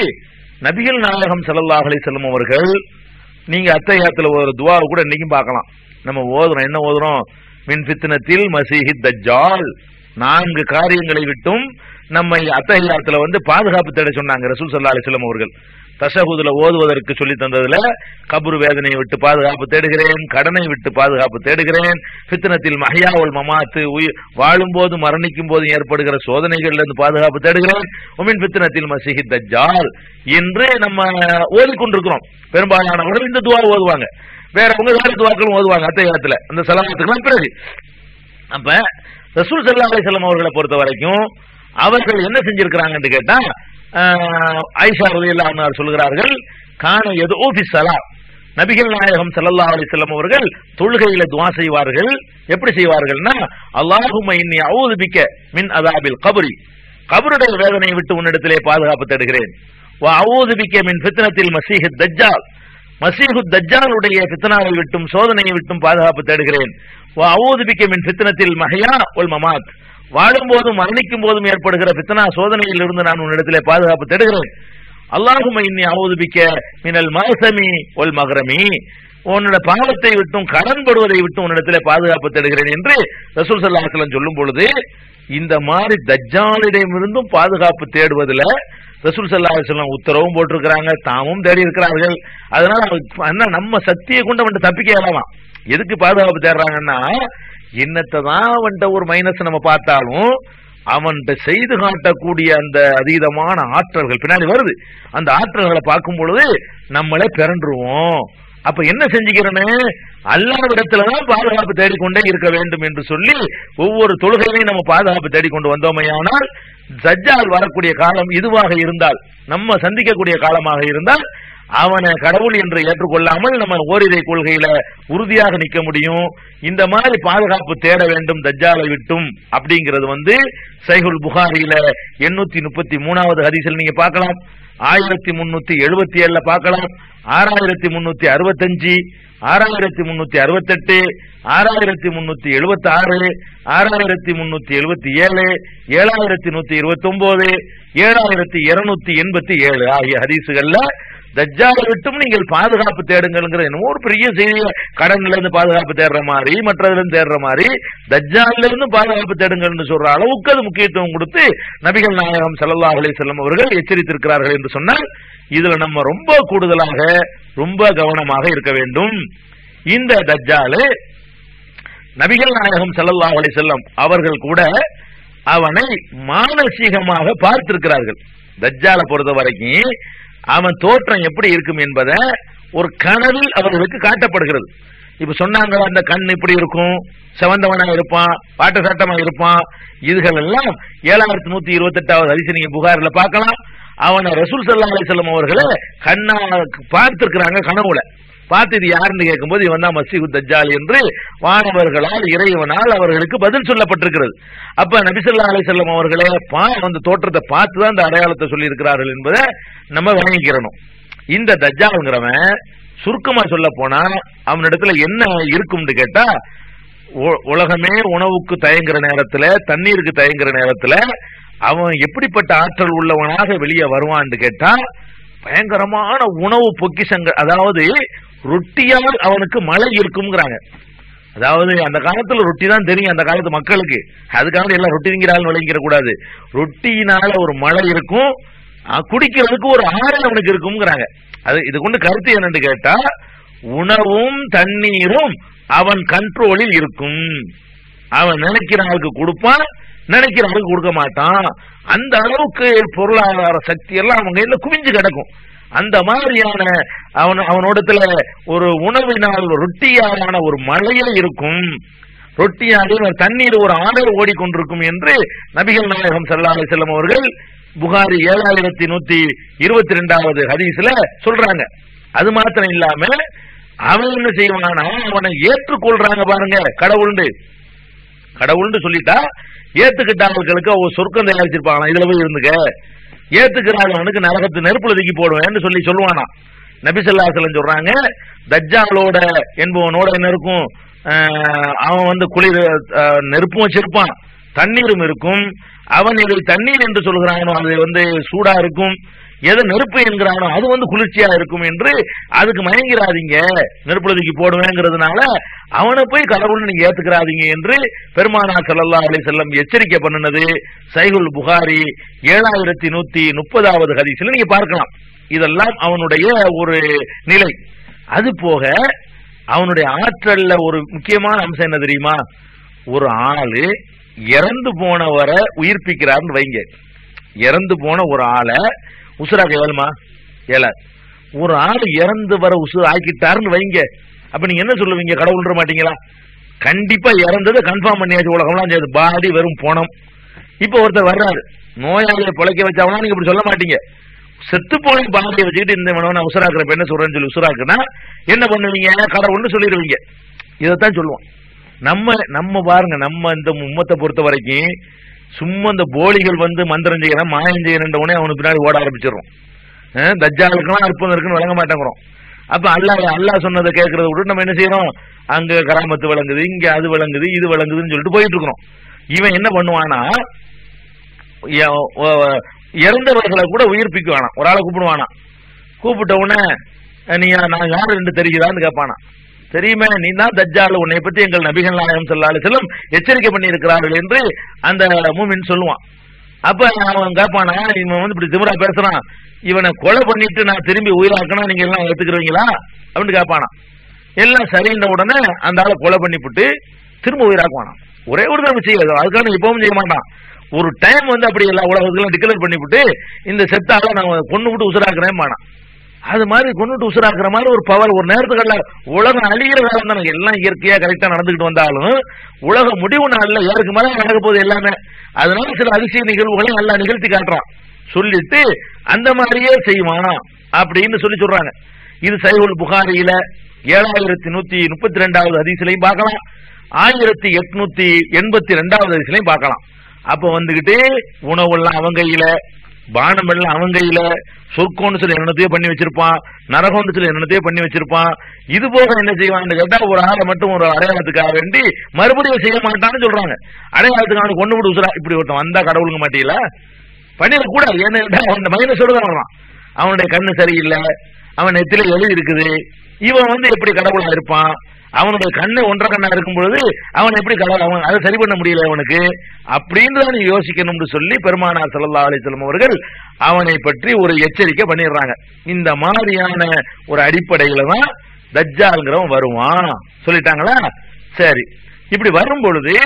நபிகள் நாயகம் ஸல்லல்லாஹு அலைஹி வஸல்லம் அவர்கள், நீங்க அத்தஹியாத்துல ஒரு துஆ கூட இன்னைக்கும் பார்க்கலாம். நம்ம ஓதுறோம், என்ன ஓதுறோம்? மின் ஃபித்னத்தில் மஸீஹி தஜ்ஜால், 4 காரியங்களை விட்டும் நம்மை அத்தஹியாத்துல பாதுகாப்பு தேட சொன்னாங்க ரசூல் ஸல்லல்லாஹு அலைஹி வஸல்லம் அவர்கள். தஷஹுதுல ஓதுவதற்கு சொல்லி தந்ததுல கபர் வேதனையை விட்டு பாதுகாப்பு தேடுகிறேன், கடனை விட்டு பாதுகாப்பு தேடுகிறேன், ஃபித்னத்தில் மஹ்யா வல் மமாத், வாழும் போது மரணிக்கும் போது ஏற்படுகிற சோதனைகள்ல இருந்து பாதுகாப்பு தேடுகிறேன், உமின் ஃபித்னத்தில் மஸீஹி தஜ்ஜால் என்று நம்ம ஓதிக்கொண்டிருக்கிறோம். பெரும்பாலானவர்கள் இந்த துஆ ஓதுவாங்க, வேறவங்க வேற துஆக்களும் ஓதுவாங்க அத்தஹியாத்துல அந்த ஸலவாத்துக்கு பிறகு. அப்ப ரசூல் ஸல்லல்லாஹு அலைஹி வஸல்லம் அவர்களை பொறுத்த வரைக்கும் அவர்கள் என்ன செஞ்சிருக்கிறாங்கன்னு கேட்டா, ஆயிஷா ரலியல்லாஹு அன்ஹா சொல்கிறார்கள், கான யதுஉ ஃபி ஸலாத், நபிகள் நாயகம் ஸல்லல்லாஹு அலைஹி வஸல்லம் அவர்கள் தொழுகையில துஆ செய்வார்கள். எப்படி செய்வார்கள்னா, அல்லாஹும்ம இன்னி அஊது பிக்க மின் அஸாபில் கப்ரி, கபருடைய வேதனையை விட்டு உன்னிடத்திலே பாதுகாப்பு தேடுகிறேன், வ அஊது பிக்க மின் ஃபித்னத்தில் மஸீஹி தஜ்ஜால், மஸீஹு தஜ்ஜாலுடைய ஃபித்னாவை விட்டும் சோதனையை விட்டும் பாதுகாப்பு தேடுகிறேன், வ அஊது பிக்க மின் ஃபித்னத்தில் மஹ்யா வல் மமாத், வாழும் போதும் மரணிக்கும் போதும் ஏற்படுகிற ஃபித்னா சோதனையில் இருந்து நான் உன்னிடத்திலே பாதுகாப்பு தேடுகிறேன், அல்லாஹும்ம இன்னி அஊது பிக்க மினல் மஅஸமி வல் மக்ரமி, உன்னோட பாவத்தை விட்டும் கடன்படுவதை விட்டும் உன்னிடத்திலே பாதுகாப்பு தேடுகிறேன் என்று ரசூல் ஸல்லல்லாஹு அலைஹி வஸல்லம் சொல்லும் பொழுது, இந்த மாதிரி தஜ்ஜாலிடமிருந்தும் பாதுகாப்பு தேடுவதில் ரசூல் ஸல்லல்லாஹு அலைஹி வஸல்லம் உத்தரவும் போட்டிருக்கிறாங்க, தாமும் தேடி இருக்கிறார்கள். அதனால நம்ம சக்தியை கொண்டு அவன் தப்பிக்க இயலாமா. எதுக்கு பாதுகாப்பு தேடுறாங்கன்னா, என்னத்தான் அவன்கிட்ட ஒரு மைனஸ் நம்ம பார்த்தாலும் அவன்கிட்ட செய்து காட்டக்கூடிய அந்த அதீதமான ஆற்றல்கள் பின்னாடி வருது. அந்த ஆற்றல்களை பார்க்கும் பொழுது நம்மளே பிறண்டுருவோம். அப்ப என்ன செஞ்சுக்கிறேன்னு, அல்லாஹ்விடத்துலதான் பாதுகாப்பு தேடிக்கொண்டே இருக்க வேண்டும் என்று சொல்லி ஒவ்வொரு தொழுகையிலையும் நம்ம பாதுகாப்பு தேடிக்கொண்டு வந்தோமையானால், தஜ்ஜால் வரக்கூடிய காலம் இதுவாக இருந்தால், நம்ம சந்திக்கக்கூடிய காலமாக இருந்தால், அவனை கடவுள் என்று ஏற்றுக்கொள்ளாமல் நம்ம ஓரிரை கொள்கையில உறுதியாக நிற்க முடியும். இந்த மாதிரி பாதுகாப்பு தேட வேண்டும் தஜ்ஜாலை விட்டும் அப்படிங்கிறது சஹீஹுல் புகாரியில 833வது ஹதீஸில் நீங்க பார்க்கலாம், 1377 பார்க்கலாம், 6365, 6368, 6376, 6377, 7129, 7287 ஆகிய ஹதீசுகள்ல தஜ்ஜாலை விட்டும் நீங்கள் பாதுகாப்பு தேடுங்கள். என்னமோ ஒரு பெரிய செய்தி, கடன்ல இருந்து பாதுகாப்பு தேடுற மாதிரி, மற்றதுல இருந்து தேடுற மாதிரி, தஜ்ஜாலில இருந்து பாதுகாப்பு தேடுங்கள் சொல்ற அளவுக்கு அது முக்கியத்துவம் கொடுத்து நபிகள் நாயகம் ஸல்லல்லாஹு அலைஹி வஸல்லம் அவர்கள் எச்சரித்திருக்கிறார்கள் என்று சொன்னால், இதுல நம்ம ரொம்ப கூடுதலாக ரொம்ப கவனமாக இருக்க வேண்டும். இந்த தஜ்ஜால் நபிகள் நாயகம் ஸல்லல்லாஹு அலைஹி வஸல்லம் அவர்கள் கூட அவனை மானசீகமாக பார்த்திருக்கிறார்கள். தஜ்ஜாலை பொறுத்த வரைக்கும் அவன் தோற்றம் எப்படி இருக்கும் என்பதை ஒரு கனவில் அவர்களுக்கு காட்டப்படுகிறது. இப்ப சொன்னாங்க, அந்த கண் இப்படி இருக்கும், செவந்தவனா இருப்பான், பாட்ட சாட்டமா இருப்பான். இதுகள் எல்லாம் 7128வது ஹதீஸ் நீங்க புகாரில பார்க்கலாம். அவனை ரசூல் ஸல்லல்லாஹு அலைஹி வஸல்லம் அவர்களை கண்ணா பார்த்திருக்கிறாங்க. கனவுல பார்த்து இது யாருன்னு கேட்கும்போது இவன் தான் மஸீஹு தஜ்ஜால் என்று வானவர்களால் இறைவனால் அவர்களுக்கு பதில் சொல்லப்பட்டிருக்கிறது. அப்ப நபி ஸல்லல்லாஹு அலைஹி வஸல்லம் அவர்களே அந்த தோற்றத்தை பார்த்து தான் இந்த அடையாளத்தை சொல்லி இருக்கிறார்கள் என்பதை நம்ம வணங்கிக்கிறணும். இந்த தஜ்ஜால்ங்கிறவன் சுருக்கமா சொல்ல போனா அவனிடத்துல என்ன இருக்கும்னு கேட்டா, உலகமே உணவுக்கு தயங்குற நேரத்துல, தண்ணீருக்கு தயங்குற நேரத்துல அவன் எப்படிப்பட்ட ஆற்றல் உள்ளவனாக வெளியே வருவான்னு கேட்டா, பயங்கரமான உணவு பொக்கிஷங்கள், அதாவது ரொட்டியால் அவனுக்கு மழை இருக்கும்ங்கிறாங்க. அதாவது அந்த காலத்துல ரொட்டி தான் தெரியும் அந்த காலத்து மக்களுக்கு, அதுக்காக எல்லாம் ரொட்டி திங்கிறாலும் விளங்கிற கூடாது. ரொட்டியினால ஒரு மழை இருக்கும், குடிக்கிறதுக்கு ஒரு ஆறு அவனுக்கு இருக்கும்ங்கிறாங்க. அது இது கொண்டு கருத்து என்னன்னு கேட்டா, உணவும் தண்ணீரும் அவன் கண்ட்ரோலில் இருக்கும். அவன் நினைக்கிற ஆளுக்கு கொடுப்பான், நினைக்கிற ஆளுக்கு கொடுக்க மாட்டான். அந்த அளவுக்கு பொருளாதார சக்தி எல்லாம் அவங்க கையில குவிஞ்சு கிடக்கும். அந்த மாதிரியான அவனோடத்துல ஒரு உணவினால் ரொட்டியான ஒரு மழையில இருக்கும், ரொட்டியாக தண்ணீர் ஒரு ஆடர் ஓடிக்கொண்டிருக்கும் என்று நபிகள் நாயகம் ஸல்லல்லாஹு அலைஹி வஸல்லம் அவர்கள் புகாரி 7122வது ஹதீஸ்ல சொல்றாங்க. அது மாத்திரம் இல்லாம அவன் என்ன செய்வானா, அவனை ஏற்றுக்கொள்றாங்க பாருங்க, கடவுள்னு சொல்லிட்டா ஏத்துக்கிட்டாங்களுக்கு சொர்க்கம் தயாரிச்சிருப்பாங்க, இதுல போய் இருந்துக்க, ஏத்துக்கிறாங்களுக்கு நரகத்து நெருப்புல தூக்கி போடுவேன்னு சொல்லுவானா. நபி ஸல்லல்லாஹு அலைஹி வஸல்லம் சொல்றாங்க, தஜ்ஜாலோட என்பவனோட என்ன இருக்கும், அவன் குளிர் நெருப்பும் வச்சிருப்பான், தண்ணீரும் இருக்கும். அவன் எது தண்ணீர் என்று சொல்கிறானோ அது சூடா இருக்கும், எதை நெருப்பு என்கிறானோ அது குளிர்ச்சியா இருக்கும் என்று அதுக்கு மயங்கிறாதீங்க, நெருப்புல தூக்கி போடுவேங்கிறதுனால அவனை போய் கடவுள்னு நீங்க ஏத்துக்கிறாதீங்க என்று பெருமானார் ஸல்லல்லாஹு அலைஹி வஸல்லம் எச்சரிக்கை பண்ணினது சஹீஹுல் புகாரி 7130வது ஹதீஸ்ல நீங்க பார்க்கலாம். இதெல்லாம் அவனுடைய ஒரு நிலை. அது போக அவனுடைய ஆற்றல்ல ஒரு முக்கியமான அம்சம் என்ன தெரியுமா, ஒரு ஆளு இறந்து போனவரை உயிர்ப்பிக்கிறார்னு வைங்க, இறந்து போன ஒரு ஆளை உசுராக்க ஏழுமா ஏழாது. ஒரு ஆள் இறந்து வர உசுறு ஆக்கிட்டாருன்னு வைங்க, அப்ப நீங்க என்ன சொல்லுவீங்க, கடவுள்ன்ற மாட்டீங்களா? கண்டிப்பா இறந்ததை கன்ஃபார்ம் பண்ணியாச்சு, உலகம்லாம் செய்யாது, பாடி வெறும் போனோம். இப்ப ஒருத்தர் வர்றாரு, நோயாளியை பிழைக்க வச்சாவனா நீங்க இப்படி சொல்ல மாட்டீங்க. செத்து போன பாடியை வச்சுக்கிட்டு இந்த வேணும் நான் உசுராக்குற பெண்ணை சொல்றேன்னு சொல்லி உசுராக்குனா என்ன பண்ணுவீங்க, கடவுள்னு சொல்லிடுவீங்க. இதைத்தான் சொல்லுவோம். நம்ம பாருங்க, நம்ம இந்த உம்மத்தை பொறுத்த வரைக்கும் சும்மா இந்த போலிகள் மந்திரம் செய்யறேன் மாயம் செய்யறேன் உடனே அவனுக்கு பின்னாடி ஓட ஆரம்பிச்சிடறோம். தஜ்ஜாலுக்கெல்லாம் அற்புதம் இருக்குன்னு விளங்க மாட்டேங்கிறோம். அப்ப அல்லாஹ் சொன்னதை கேட்கறத விட்டு நம்ம என்ன செய்யறோம், அங்க கராமத்து விளங்குது, இங்க அது விளங்குது, இது விளங்குதுன்னு சொல்லிட்டு போயிட்டு இருக்கிறோம். இவன் என்ன பண்ணுவானா, இறந்தவர்களை கூட உயிர்ப்பிக்குவானா, ஒரு ஆளை கூப்பிடுவானா, கூப்பிட்ட உடனே நீ நான் யாரு என்று தெரியுதான்னு கேட்பானா. தெரியுமே, நீ தான் தஜ்ஜால், உன்னை பத்தி எங்கள் நபிகள் நாயகம் ஸல்லல்லாஹு அலைஹி வஸல்லம் எச்சரிக்கை பண்ணி இருக்கிறார்கள் என்று அந்த மூமின் சொல்லுவான். அப்ப அவன் கேட்பானா, இவன் இப்படி திமிரா பேசுறான், இவனை கொலை பண்ணிட்டு நான் திரும்பி உயிராக்கணும் நீங்க எல்லாம் எடுத்துக்கிறீங்களா அப்படின்னு கேட்பானா. எல்லாம் சரின்ற உடனே அந்த ஆளை கொலை பண்ணிவிட்டு திரும்ப உயிராக்குவானா. ஒரே ஒரு தடவை செய்யாது, அதுக்கான இப்பவும் செய்ய மாட்டான். ஒரு டைம் அப்படி எல்லா உலகத்துக்கெல்லாம் டிக்ளேர் பண்ணிவிட்டு இந்த செத்தால நான் கொண்டு விட்டு உசுராக்குறேன் மானா. அது மாதிரி கொண்டுட்டு உசுராக்குற மாதிரி ஒரு பவர் ஒரு நேரத்துக்கு உலகம் அழிகிற காலம் தான். எல்லாம் இயற்கையா கரெக்டா நடந்துகிட்டு வந்தாலும் உலக முடிவு நாள்ல யாருக்கு மேல நடக்க போகுது எல்லாமே. அதனால சில அதிசய நிகழ்வுகளை நல்லா நிகழ்த்தி காட்டுறான். சொல்லிட்டு அந்த மாதிரியே செய்வான் அப்படின்னு சொல்றாங்க. இது சஹீஹுல் புகாரியில 7132வது ஹதீஸ்லயும் பார்க்கலாம், 1882வது ஹதீஸ்லயும் பார்க்கலாம். அப்ப வந்துகிட்டு உணவெல்லாம் அவங்க கையில, பானம் எல்லாம் அவங்க கையில, சொர்க்கம்னு சொல்லி என்னத்தையோ பண்ணி வச்சிருப்பான், நரகம்னு சொல்லி என்னத்தையோ பண்ணி வச்சிருப்பான். இது போக என்ன செய்வான்னு கேட்டா ஒரு ஆளை மட்டும் ஒரு அடையாளத்துக்காக வேண்டி மறுபடியும் செய்ய மாட்டான்னு சொல்றாங்க. அடையாளத்துக்கு அவனுக்கு கொண்டு விட்டு உசுரா இப்படி ஒருத்தன் வந்தா கடவுளுங்க மாட்டீங்களா, பண்ணிடக்கூடாது. ஏன்னு அந்த மைனஸ் சொல்லுதான், அவனுடைய கண்ணு சரியில்லை, அவன் நெத்தில எழுதி இருக்குது, இவன் எப்படி கடவுளா இருப்பான், அவனுடைய கண்ணு ஒன்றரை கண்ணா இருக்கும் பொழுது அவன் எப்படி கடவுள், அவன் அதை சரி பண்ண முடியல அவனுக்கு அப்படின்னு தான் யோசிக்கணும்னு சொல்லி பெருமானார் ஸல்லல்லாஹு அலைஹி வஸல்லம் அவர்கள் அவனை பற்றி ஒரு எச்சரிக்கை பண்ணிடுறாங்க. இந்த மாதிரியான ஒரு அடிப்படையில தான் தஜ்ஜால்ங்கிறவன் வருவான் சொல்லிட்டாங்களா. சரி, இப்படி வரும் பொழுது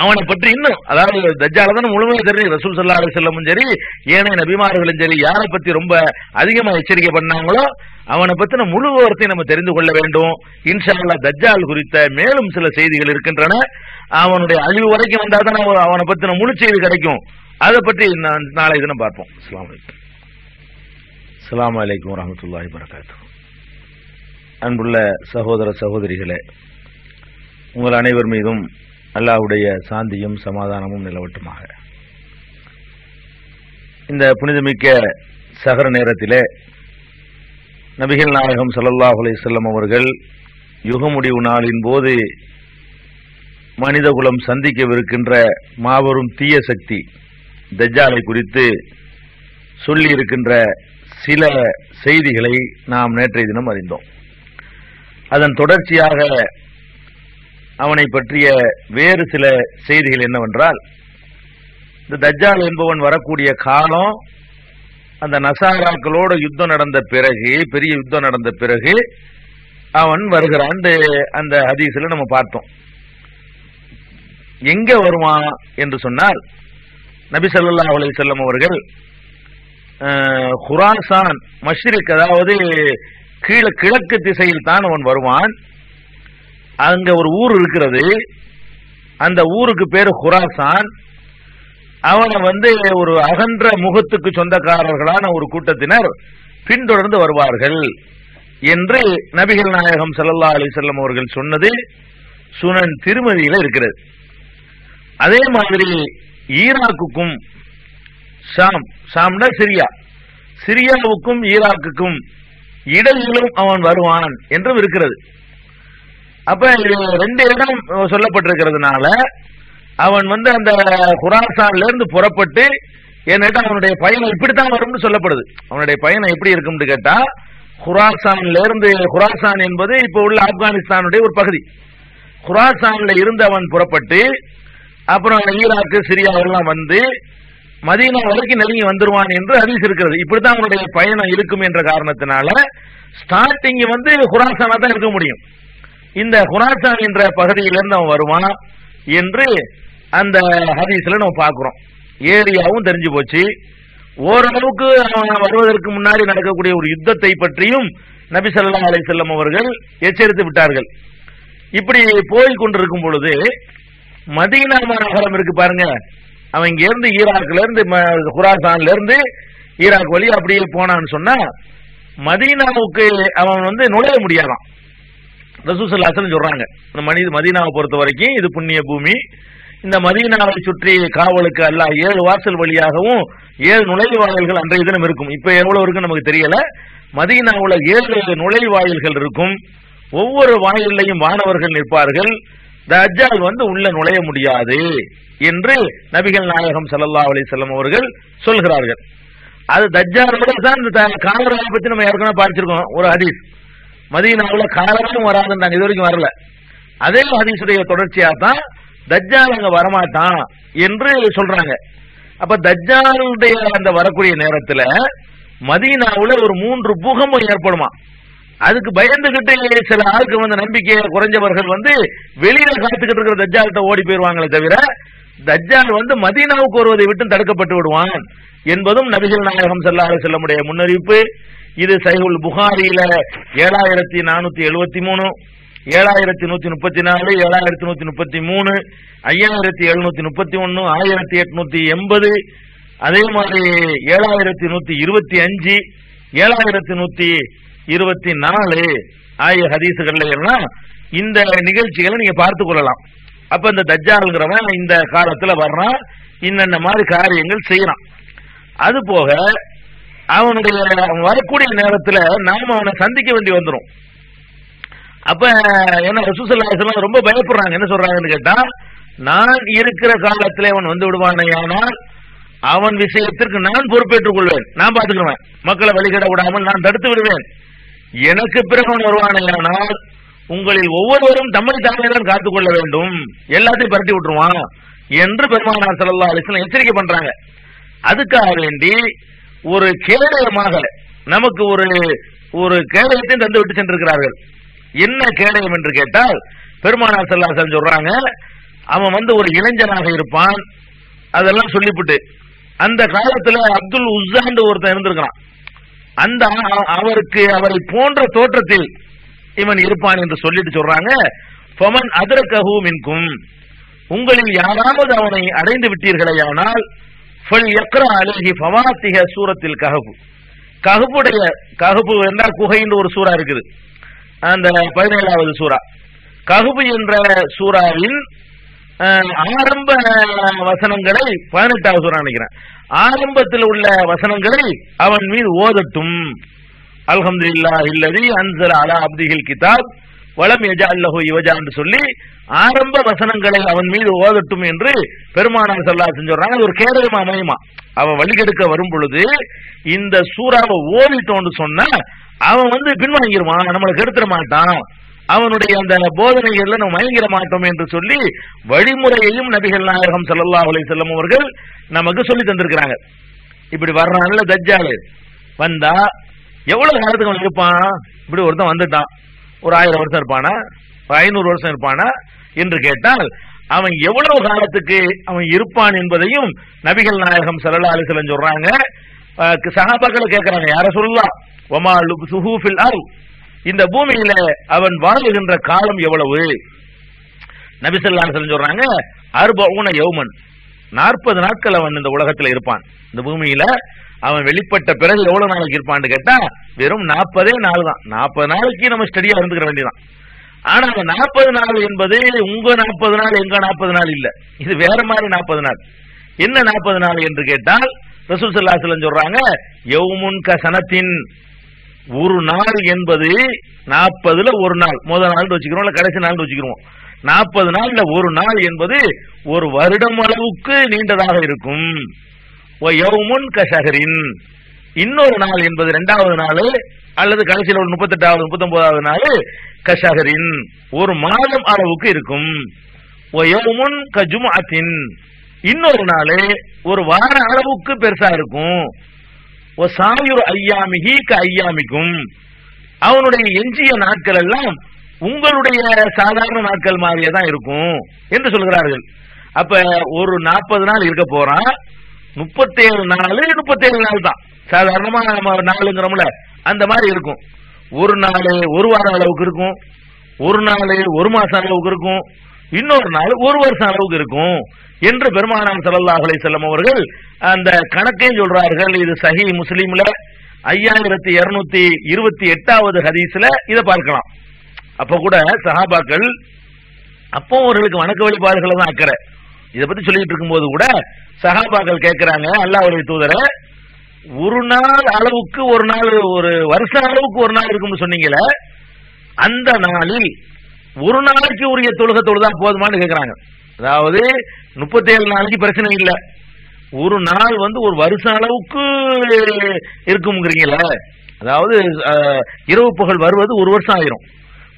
அவனை பற்றி இன்னும், அதாவது தஜ்ஜால தான் முழுமையாக தெரிஞ்சு ரசூல் ஸல்லல்லாஹு அலைஹி வஸல்லம் சரி, ஏனைய நபிமார்களும் சரி, யாரை பத்தி ரொம்ப அதிகமா எச்சரிக்கை பண்ணாங்களோ அவனை பத்தின முழு விவரத்தை நம்ம தெரிந்து கொள்ள வேண்டும். இன்ஷா அல்லாஹ் தஜ்ஜால் குறித்த மேலும் சில செய்திகள் இருக்கின்றன. அவனுடைய அழிவு வரைக்கும் வந்தா தான் அவனை பத்தின முழு செய்தி கிடைக்கும். அதை பற்றி நாளை தினம் பார்ப்போம். அஸ்ஸலாமு அலைக்கும் வரஹ்மத்துல்லாஹி வபரகாத்துஹு. அன்புள்ள சகோதர சகோதரிகளே, உங்கள் அனைவர் மீதும் அல்லாஹ்வுடைய சாந்தியும் சமாதானமும் நிலவட்டுமாக. இந்த புனிதமிக்க சஹர் நேரத்திலே நபிகள் நாயகம் ஸல்லல்லாஹு அலைஹி வஸல்லம் அவர்கள் யுக முடிவு நாளின் போது மனிதகுலம் சந்திக்கவிருக்கின்ற மாபெரும் தீய சக்தி தஜ்ஜாலை குறித்து சொல்லி இருக்கின்ற சில செய்திகளை நாம் நேற்றைய தினம் அறிந்தோம். அதன் தொடர்ச்சியாக அவனை பற்றிய வேறு சில செய்திகள் என்னவென்றால், இந்த தஜ்ஜால் என்பவன் வரக்கூடிய காலம் அந்த நசாராக்களோட யுத்தம் நடந்த பிறகு, பெரிய யுத்தம் நடந்த பிறகு அவன் வருகிறான். அந்த ஹதீஸ்ல நம்ம பார்த்தோம். எங்க வருவான் என்று சொன்னால், நபி ஸல்லல்லாஹு அலைஹி வஸல்லம் அவர்கள் குராசான் மஷ்ரிக், அதாவது கிழக்கு திசையில் தான் அவன் வருவான். அங்க ஒரு ஊர் இருக்கிறது, அந்த ஊருக்கு பேரு குராசான். அவனை ஒரு அகன்ற முகத்துக்கு சொந்தக்காரர்களான ஒரு கூட்டத்தினர் பின்தொடர்ந்து வருவார்கள் என்று நபிகள் நாயகம் ஸல்லல்லாஹு அலைஹி வஸல்லம் அவர்கள் சொன்னது சுனன் திருமதியில இருக்கிறது. அதே மாதிரி ஈராக்குக்கும் ஷாம்னா சிரியாவுக்கும் ஈராக்குக்கும் இடையிலும் அவன் வருவான் என்றும் இருக்கிறது. அப்ப ரெண்டு இடம் சொல்லப்பட்டிருக்கிறதுனால அவன் அந்த குராசான்ல இருந்து புறப்பட்டு, ஏன்னா அவனுடைய பயணம் இப்படித்தான் வரும்னு சொல்லப்படுது. அவனுடைய பயணம் எப்படி இருக்கும்னு கேட்டா, குராசான்ல இருந்து, குராசான் என்பது இப்ப உள்ள ஆப்கானிஸ்தானுடைய ஒரு பகுதி, குராசான்ல இருந்து அவன் புறப்பட்டு அப்புறம் ஈராக்கு சிரியாவெல்லாம் வந்து மதீனா வரைக்கும் நெருங்கி வந்துருவான் என்று ஹதீஸ் இருக்கிறது. இப்படித்தான் அவனுடைய பயணம் இருக்கும் என்ற காரணத்தினால ஸ்டார்டிங் குராசானா தான் இருக்க முடியும். இந்த குராசான் என்ற பகுதியிலிருந்து அவன் வருவான் என்று அந்த ஹதீஸ்ல நம்ம பார்க்கிறோம். ஏரியாவும் தெரிஞ்சு போச்சு. ஓரளவுக்கு அவன் வருவதற்கு முன்னாடி நடக்கக்கூடிய ஒரு யுத்தத்தை பற்றியும் நபி ஸல்லல்லாஹு அலைஹி வஸல்லம் அவர்கள் எச்சரித்து விட்டார்கள். இப்படி போய் கொண்டிருக்கும் பொழுது மதீனா நகரம் இருக்கு பாருங்க, அவன் இங்க இருந்து ஈராக்ல இருந்து குராசான்ல இருந்து ஈராக் வழி அப்படியே போனான்னு சொன்னா மதீனாவுக்கு அவன் நுழைய முடியாதான். ரசூல் ஸல்லல்லாஹு அலைஹி வஸல்லம் சொல்றாங்க, மதீனாவை பொறுத்த வரைக்கும் இது புண்ணிய பூமி. இந்த மதீனாவை சுற்றி காவலுக்கு அல்லாஹ் 7 வாசல் வழியாகவும் 7 நுழைவாயில்கள் அன்றைய தினம் இருக்கும். இப்ப எவ்வளவு இருக்கு நமக்கு தெரியல. மதீனாவுல 7 நுழைவாயில்கள் இருக்கும். ஒவ்வொரு வாயிலையும் வானவர்கள் நிற்பார்கள். தஜ்ஜால் உள்ள நுழைய முடியாது என்று நபிகள் நாயகம் ஸல்லல்லாஹு அலைஹி வஸல்லம் அவர்கள் சொல்கிறார்கள். அது தஜ்ஜாலோட தான் இந்த காலராவை பத்தி நம்ம ஏற்கனவே பார்த்திருக்கோம். ஒரு ஹதீஸ், மதீனாவுல காலராவும் வராதுன்னு இது வரைக்கும் வரல. அதே ஹதீஸுடைய தொடர்ச்சியா தான் தஜ்ஜால் அங்க வரமாட்டான் என்று சொல்றாங்க. அப்ப தஜ்ஜாலுடைய அந்த வரக்கூடிய நேரத்துல மதீனாவுல ஒரு 3 பூகம்பம் ஏற்படுமா. அதுக்கு பயந்துகிட்டு சில ஆளுக்கு நம்பிக்கை குறைஞ்சவர்கள் வெளியில காத்துக்கிட்டு இருக்கிற தஜ்ஜால்கிட்ட ஓடி போயிருவாங்களே தவிர தஜ்ஜால் மதீனாவுக்கு வருவதை விட்டு தடுக்கப்பட்டு விடுவான் என்பதும் நபிகள் நாயகம் ஸல்லல்லாஹு அலைஹி வஸல்லம் உடைய முன்னறிவிப்பு. இது சஹீஹுல் புகாரியில 7473, 7134, 7133, 5731, 1880, அதே மாதிரி 7125, 7124 ஆகிய ஹதீசுகள்ல எல்லாம் இந்த நிகழ்ச்சிகளை நீங்க பார்த்துக் கொள்ளலாம். அப்ப இந்த தஜ்ஜால்ங்கிறவன் இந்த காலத்துல வர்றான், இன்னென்ன மாதிரி காரியங்கள் செய்யறான். அது போக அவனுடைய வரக்கூடிய நேரத்துல நாம அவனை சந்திக்க வேண்டி வந்துடும். அப்ப என்ன ரசூலுல்லாஹி ஸல்லல்லாஹு அலைஹி வஸல்லம் ரொம்ப பயப்படுறாங்க. என்ன சொல்றாங்கன்னு கேட்டா, நான் இருக்கிற காலத்துல அவன் வந்து விடுவானேயானால் அவன் விஷயத்திற்கு நான் பொறுப்பேற்றுக் கொள்வேன், நான் பார்த்துக்குவேன், மக்களை வழிகட விடாமல் நான் தடுத்து விடுவேன். எனக்கு பிறகு அவன் வருவானேயானால் உங்களில் ஒவ்வொருவரும் தம்மை தாமே தான் காத்துக் கொள்ள வேண்டும், எல்லாத்தையும் பரட்டி விட்டுருவான் என்று பெருமானார் ஸல்லல்லாஹு அலைஹி வஸல்லம் எச்சரிக்கை பண்றாங்க. அதுக்காக வேண்டி ஒரு கேடயமாக நமக்கு ஒரு கேடயத்தையும் தந்து விட்டு சென்றிருக்கிறார்கள். என்ன கேடயம் என்று கேட்டால், பெருமானார் ஸல்லல்லாஹு அலைஹி வஸல்லம் சொல்றாங்க, அவன் வந்து ஒரு இளைஞனாக இருப்பான். அதெல்லாம் சொல்லிவிட்டு அந்த காலத்துல அப்துல் உஸ்ஸான்னு ஒருத்தன் இருந்திருக்கான். அந்த அவரை போன்ற தோற்றத்தில் இவன் இருப்பான் என்று சொல்லிட்டு சொல்றாங்க, ஃபமன் அதரகஹு மின்கும், உங்களில் யாராவது அவனை அடைந்து விட்டீர்களேயானால் ஃபல்யக்ரா அலைஹி ஃபவாத்திஹ சூரத்தில் கஹஃப். கஹஃப் என்றால் குகைன்ற ஒரு சூரா இருக்குது, அந்த 17வது சூரா. கஹஃப் என்ற சூராவின் ஆரம்ப வசனங்களை 18வது சூரா நினைக்கிறேன், ஆரம்பத்தில் உள்ள வசனங்களை அவன் மீது ஓதட்டும். அல்ஹம்துலில்லாஹி அல்லதி அன்ஸல அலா அப்திஹில் கிதாப் வலம் யஜஅல் லஹு இவஜா என்று சொல்லி ஆரம்ப வசனங்களை அவன் மீது ஓதட்டும் என்று பெருமானார் ஸல்லல்லாஹு அலைஹி வஸல்லம் சொல்றாங்க. அது ஒரு கேடயமா அமையுமா. அவன் வழிகெடுக்க வரும் பொழுது இந்த சூறாவை ஓதிட்டோன்னு சொன்னா அவன் வந்து பின்வாங்கிடுவான், நம்மளை கெடுத்துட மாட்டான், அவனுடைய அந்த போதனைகள்ல நம்ம மயங்கிட மாட்டோம் என்று சொல்லி வழிமுறையையும் நபிகள் நாயகம் ஸல்லல்லாஹு அலைஹி வஸல்லம் அவர்கள் நமக்கு சொல்லி தந்திருக்கிறாங்க. இப்படி வர்றான்ல தஜ்ஜால், வந்தா எவ்வளவு காலத்துக்கு அவன் இருப்பான்? இப்படி ஒருத்தன் வந்துட்டான், ஒரு 1000 வருஷம் இருப்பானா, 500 வருஷம் இருப்பானா என்று கேட்டால் அவன் எவ்வளவு காலத்துக்கு அவன் இருப்பான் என்பதையும் நபிகள் நாயகம் ஸல்லல்லாஹு அலைஹி வஸல்லம் சொல்றாங்க. சஹாபாக்கள் கேட்கறாங்க, யார சொல்லலாம், வமா லுப்சுஹு ஃபில் அர்த், இந்த பூமியில அவன் வாழுகின்ற காலம் எவ்வளவு? நபி ஸல்லல்லாஹு அலைஹி வஸல்லம் சொல்றாங்க, 40 யௌமன், 40 நாட்கள் அவன் இந்த உலகத்துல இருப்பான். இந்த பூமியில அவன் வெளிப்பட்ட பிறகு எவ்வளவு நாளைக்கு இருப்பான்னு கேட்டா வெறும் 40 நாள் தான். 40 நாளைக்கு நம்ம ஸ்டடியா இருந்துக்கிற வேண்டியதான். ஆனா அந்த 40 நாள் என்பது உங்க 40 நாள் எங்க 40 நாள் இல்ல, இது வேற மாதிரி 40 நாள். என்ன 40 நாள் என்று கேட்டால் ரசூல் ஸல்லல்லாஹு அலைஹி வஸல்லம் சொல்றாங்க, யௌமுன் கஸனத்தின், ஒரு நாள் என்பது 40ல ஒரு நாள், முதல் நாள் வச்சுக்கிறோம் இல்ல கடைசி நாள் வச்சுக்கிறோம், 40 நாள்ல ஒரு நாள் என்பது ஒரு வருடம் அளவுக்கு நீண்டதாக இருக்கும். யௌமுன் கஷஹரின், இன்னொரு நாள் என்பது 2வது நாள் அல்லது கடைசியில் ஒரு 38வது 39வது நாள் கஷஹரின், ஒரு மாதம் அளவுக்கு இருக்கும். யௌமுன் கஜும்அத்தின், இன்னொரு நாள் ஒரு வார அளவுக்கு பெருசா இருக்கும். சாயுர் ஐயாமிஹி க ஐயாமிக்கும், அவனுடைய எஞ்சிய நாட்கள் எல்லாம் உங்களுடைய சாதாரண நாட்கள் மாதிரியே தான் இருக்கும் என்று சொல்கிறார்கள். அப்ப ஒரு 40 நாள் இருக்க போறான், 37 நாள் தான் சாதாரணமா நம்ம நாளுங்கிறோம்ல அந்த மாதிரி இருக்கும். ஒரு நாள் ஒரு வாரம் அளவுக்கு இருக்கும், ஒரு நாள் ஒரு மாசம் அளவுக்கு இருக்கும், இன்னொரு நாள் ஒரு வருஷம் அளவுக்கு இருக்கும் என்று பெருமானார் ஸல்லல்லாஹு அலைஹி வஸல்லம் அவர்கள் அந்த கணக்கையும் சொல்றார்கள். இது சஹீஹ் முஸ்லிம்ல 5228வது ஹதீஸ்ல இதை பார்க்கலாம். அப்ப கூட சஹாபாக்கள் அப்போ அவர்களுக்கு வணக்க வழிபாடுகளை தான் அக்கறை. இதை பத்தி சொல்லிட்டு இருக்கும்போது கூட சஹாபாக்கள் கேட்கிறாங்க, அல்லாஹ்வுடைய தூதரே, ஒரு நாள் அளவுக்கு ஒரு நாள், ஒரு வருஷம் அளவுக்கு ஒரு நாள் இருக்கும்னு சொன்னீங்களே, அந்த நாளில் ஒரு நாளைக்கு உரிய தொழுகை தொழுதா போதுமான்னு கேட்கிறாங்க. அதாவது 37 நாளைக்கு பிரச்சனை இல்லை, ஒரு நாள் வந்து ஒரு வருஷம் அளவுக்கு இருக்கும்ங்கிறீங்களே, அதாவது இரவு பகல் வருவது ஒரு வருஷம் ஆயிரும்.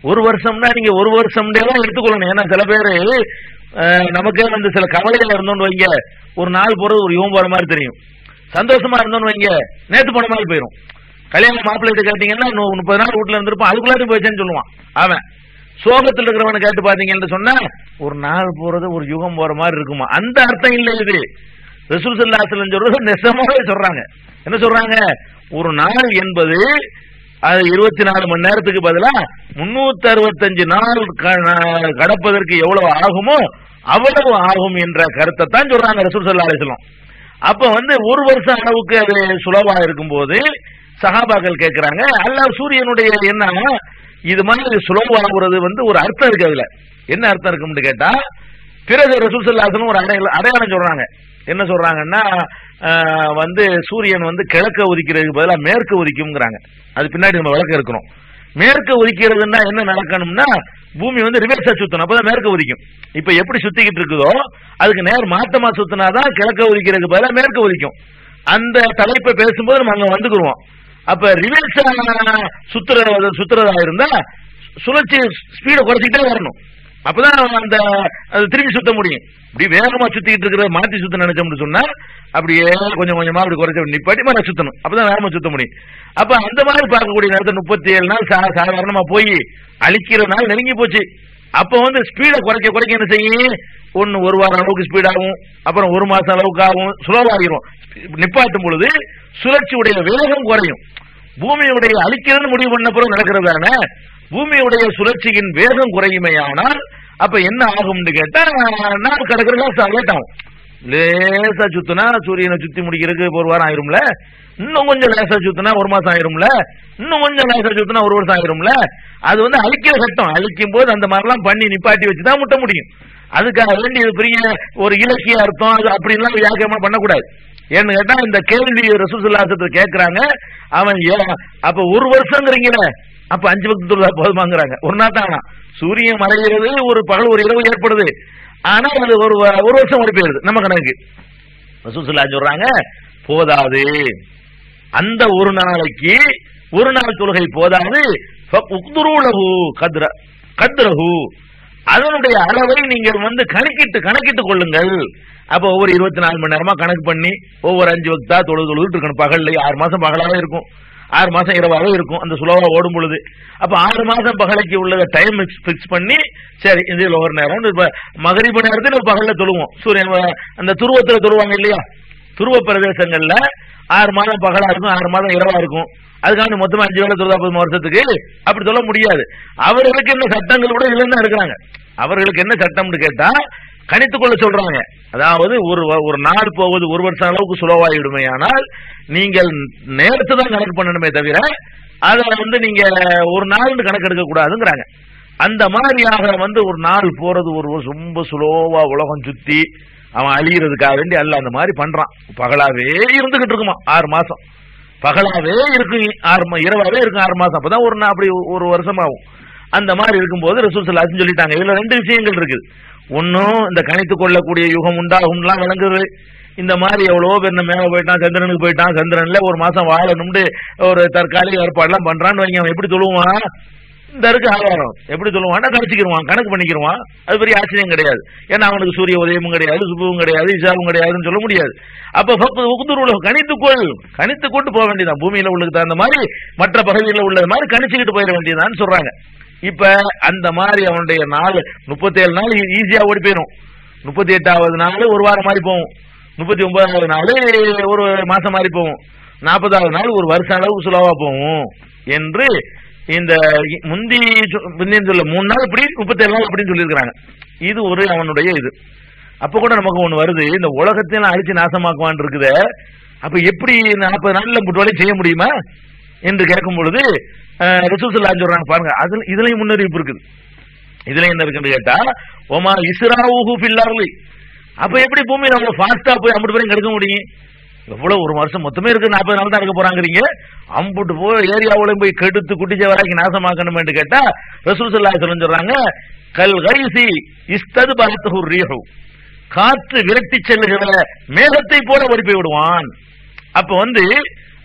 ஒரு வருஷம்னா நீங்க ஒரு வருஷம் தான் எடுத்துக்கொள்ளணும். ஏன்னா சில பேரு நமக்கே வந்து சில கவலைகள் இருந்தோன்னு வைங்க, ஒரு நாள் போறது ஒரு யுகம் போற மாதிரி தெரியும், சந்தோஷமா இருந்தோன்னு வைங்க நேத்து போன மாதிரி போயிடும். கல்யாண மாப்பிள்ளை கேட்டீங்கன்னா 30 நாள் வீட்டுல இருந்திருப்பான், அதுக்குள்ளாரையும் போயிடுச்சேன்னு சொல்லுவான். அவன் சோகத்தில் இருக்கிறவனை கேட்டு பாத்தீங்கன்னு சொன்னா ஒரு நாள் போறது ஒரு யுகம் போற மாதிரி இருக்குமா, அந்த அர்த்தம் இல்லை. இது ரசூல் ஸல்லல்லாஹு அலைஹி வஸல்லம் சொல்றது நெசமாவே சொல்றாங்க. என்ன சொல்றாங்க, ஒரு நாள் என்பது அது 24 மணி நேரத்துக்கு பதிலா 365 நாள் கடப்பதற்கு எவ்வளவு ஆகுமோ அவ்வளவு ஆகும் என்ற கருத்தை தான் சொல்றாங்க ரசூல் ஸல்லல்லாஹு அலைஹி வஸல்லம். அப்ப வந்து ஒரு வருஷம் அளவுக்கு அது சுலபா இருக்கும் போது சஹாபாக்கள் கேட்கிறாங்க, அல்லாஹ் சூரியனுடைய என்ன இது மாதிரி சுலபமாகிறது வந்து ஒரு அர்த்தம் இருக்கு. அதுல என்ன அர்த்தம் இருக்குன்னு கேட்டா, பிறகு ரசூல் ஸல்லல்லாஹு அலைஹி வஸல்லம் ஒரு அடையாளம் சொல்றாங்க. என்ன சொல்றாங்கன்னா, வந்து சூரியன் வந்து கிழக்க உதிக்கிறதுக்கு பதிலாக மேற்கு உதிக்கும்ங்கிறாங்க. அது பின்னாடி நம்ம விளக்க இருக்கிறோம். மேற்கு உதிக்கிறதுன்னா என்ன நடக்கணும்னா, பூமி வந்து ரிவர்ஸா சுத்தணும், அப்பதான் மேற்கு உதிக்கும். இப்ப எப்படி சுத்திக்கிட்டு இருக்குதோ அதுக்கு நேர் மாத்தமா சுத்தினாதான் கிழக்க உதிக்கிறதுக்கு பதிலாக மேற்கு உதிக்கும். அந்த தலைப்பை பேசும்போது நம்ம அங்க வந்துக்குருவோம். அப்ப ரிவர்ஸா சுத்துறதா இருந்தா சுழற்சி ஸ்பீட குறைச்சிக்கிட்டே வரணும், அப்பதான் அந்த அது திரும்பி சுத்த முடியும். இப்படி வேகமா சுத்திக்கிட்டு இருக்கிற மாத்தி சுத்த நினைச்சோம்னு சொன்னா அப்படியே கொஞ்சம் கொஞ்சமா அப்படி குறைச்ச நிப்பாட்டி மேல சுத்தணும், அப்பதான் வேகமா சுத்த முடியும். அப்ப அந்த மாதிரி பார்க்கக்கூடிய நேரத்தில் 37 நாள் சாதாரணமா போய் அழிக்கிற நாள் நெருங்கி போச்சு. அப்ப வந்து ஸ்பீட குறைக்க என்ன செய்யும், ஒரு வாரம் அளவுக்கு ஸ்பீட் ஆகும், அப்புறம் ஒரு மாசம் அளவுக்கு ஆகும், சுலபாகிரும். நிப்பாட்டும் பொழுது சுழற்சியுடைய வேகம் குறையும். பூமியுடைய அழிக்கிறது முடிவு பண்ண பிறகு நடக்கிறதான பூமியுடைய சுழற்சியின் வேகம் குறையுமையானால் அப்ப என்ன ஆகும்னு கேட்டா, நாள் கிடக்கிறது லேட் ஆகும். லேசா சுத்தினா சூரியனை சுத்தி முடிக்கிறதுக்கு ஒரு வாரம் ஆயிரும்ல, இன்னும் கொஞ்சம் லேசா சுத்தினா ஒரு மாசம் ஆயிரும்ல, இன்னும் கொஞ்சம் லேசா சுத்தினா ஒரு வருஷம் ஆயிரும்ல. அது வந்து அழிக்கிற சட்டம். அழிக்கும் போது அந்த மாதிரிலாம் பண்ணி நிப்பாட்டி வச்சுதான் முட்ட முடியும். அதுக்காக வேண்டி இது பெரிய ஒரு இலக்கிய அர்த்தம் அது அப்படின்லாம் வியாக்கியமா பண்ணக்கூடாது. ஏன்னு கேட்டா, இந்த கேள்வி ரசூல் ஸல்லல்லாஹு அலைஹி வஸல்லம் கேட்கிறாங்க. அவன் அப்ப ஒரு வருஷங்கிறீங்களே, அப்ப 5 வக்து தொழுதா போதுமாங்கிறாங்க. ஒரு நாள் தான் சூரியன் மறைகிறது, ஒரு பகல் ஒரு இரவு ஏற்படுது, ஆனா அது ஒரு வருஷம் ஓடி போயிருது நம்ம கணக்கு. ரசூல் ஸல்லல்லாஹு அலைஹி சொல்றாங்க, போதாது, அந்த ஒரு நாளைக்கு ஒரு நாள் தொழுகை போதாது, கத்ரஹு அதனுடைய அளவை நீங்கள் வந்து கணக்கிட்டு கொள்ளுங்கள். அப்ப ஒவ்வொரு 24 மணி நேரமா கணக்கு பண்ணி ஒவ்வொரு 5 வக்தா தொழுது இருக்கணும். பகல்ல 6 மாசம் பகலாவே இருக்கும், 6 மாசம் இரவாவே இருக்கும் அந்த சுலோவா ஓடும் பொழுது. அப்ப 6 மாசம் பகலைக்கு உள்ள டைம் பிக்ஸ் பண்ணி, சரி இதுல ஒரு நேரம் இப்ப மகரிபு நேரத்தில் பகல்ல தொழுவோம். சூரியன் அந்த துருவத்துல தொழுவாங்க இல்லையா, துருவ பிரதேசங்கள்ல 6 மாதம் பகலா இருக்கும், 6 மாதம் இரவா இருக்கும். அதுக்காக மொத்தமா 5 வேளை தொழுதா போதும் வருஷத்துக்கு, அப்படி சொல்ல முடியாது. அவர்களுக்கு என்ன சட்டங்கள் கூட இதுல தான் இருக்கிறாங்க. அவர்களுக்கு என்ன சட்டம்னு கேட்டா, கணித்துக்கொள்ள சொல்றாங்க. அதாவது ஒரு நாள் போவது ஒரு வருஷம் அளவுக்கு சுலவாயிடுமே, ஆனால் நீங்கள் நேரத்தை தான் கணக்கு பண்ணணுமே தவிர அதை வந்து நீங்க ஒரு நாள் கணக்கு எடுக்க கூடாதுங்கிறாங்க. அந்த மாதிரியாக வந்து ஒரு நாள் போறது ஒரு ரொம்ப சுலோவா உலகம் சுத்தி அவன் அழிகிறதுக்காக வேண்டி அல்ல அந்த மாதிரி பண்றான். பகலாவே இருந்துகிட்டு இருக்குமா 6 மாசம், பகலாவே இருக்கு 6 இரவாவே இருக்கு 6 மாசம், அப்பதான் ஒரு அப்படி ஒரு வருஷம் ஆகும். அந்த மாதிரி இருக்கும்போது ரசூல் ஸல்லல்லாஹு அலைஹி வஸல்லம் சொல்லிட்டாங்க. இதுல 2 விஷயங்கள் இருக்குது. ஒன்னும் இந்த கணித்துக் கொள்ளக்கூடிய யுகம் உண்டாகும்லாம் விளங்குது. இந்த மாதிரி எவ்வளவோ பேர் மேல போயிட்டான், சந்திரனுக்கு போயிட்டான், சந்திரன்ல ஒரு மாசம் வாழணும்னு ஒரு தற்காலிக ஏற்பாடுலாம் பண்றான்னு வைங்க, அவன் எப்படி சொல்லுவான், இந்த இருக்கு ஆதாரம் எப்படி சொல்லுவான்னா கணிச்சுக்கிடுவான், கணக்கு பண்ணிக்கிடுவான். அது பெரிய ஆச்சரியம் கிடையாது. ஏன்னா அவனுக்கு சூரிய உதயமும் கிடையாது, சுபமும் கிடையாது, இஷாவும் கிடையாதுன்னு சொல்ல முடியாது. அப்ப கணித்து கொண்டு போக வேண்டியதான். பூமியில உள்ளதுக்கு தகுந்த மாதிரி மற்ற பகுதியில் உள்ளது மாதிரி கணிச்சுக்கிட்டு போயிட வேண்டியதான்னு சொல்றாங்க. இப்ப அந்த மாதிரி அவனுடைய 37 நாள் ஈஸியா ஓடி போயிடும். 38வது நாள் ஒரு வாரம் மாதிரி போகும், 39வது நாள் ஒரு மாசம் மாதிரி போகும், 40வது நாள் ஒரு வருஷம் அளவுக்கு சுலவா போகும் என்று இந்த முந்தி சொல்ல 3 நாள் இப்படி 37 நாள் அப்படின்னு சொல்லியிருக்கிறாங்க. இது ஒரு அவனுடைய இது. அப்ப கூட நமக்கு ஒண்ணு வருது, இந்த உலகத்தையும் அழிச்சு நாசமாக்குவான் இருக்குது. அப்ப எப்படி 40 நாள்ல முட்டுவலை செய்ய முடியுமா என்று கேட்கும் பொழுது ரசூல் ஸல்லல்லாஹு அலைஹி சொல்றாங்க, பாருங்க அதுல இதுலயும் முன்னறிவிப்பு இருக்குது. இதுல என்ன இருக்குன்னு கேட்டா, ஒமா இஸ்ராவுஹு ஃபில் அர்லி, அப்ப எப்படி பூமியில அவ்வளவு ஃபாஸ்டா போய் அம்புட்டு பேரும் கெடுக்க முடியும்? எவ்வளவு ஒரு வருஷம் மொத்தமே இருக்கு, 40 நாள் தான் இருக்க போறாங்கிறீங்க, அம்புட்டு போய் ஏரியாவுல போய் கெடுத்து குட்டிச்ச வரைக்கும் நாசமாக்கணும் என்று கேட்டா ரசூல் ஸல்லல்லாஹு அலைஹி வஸல்லம் சொல்றாங்க, கல் கைசி இஸ்தத்பஹு ரீஹு, காற்று விரட்டி செல்லுகிற மேகத்தை போல ஓடி போய் விடுவான். அப்ப வந்து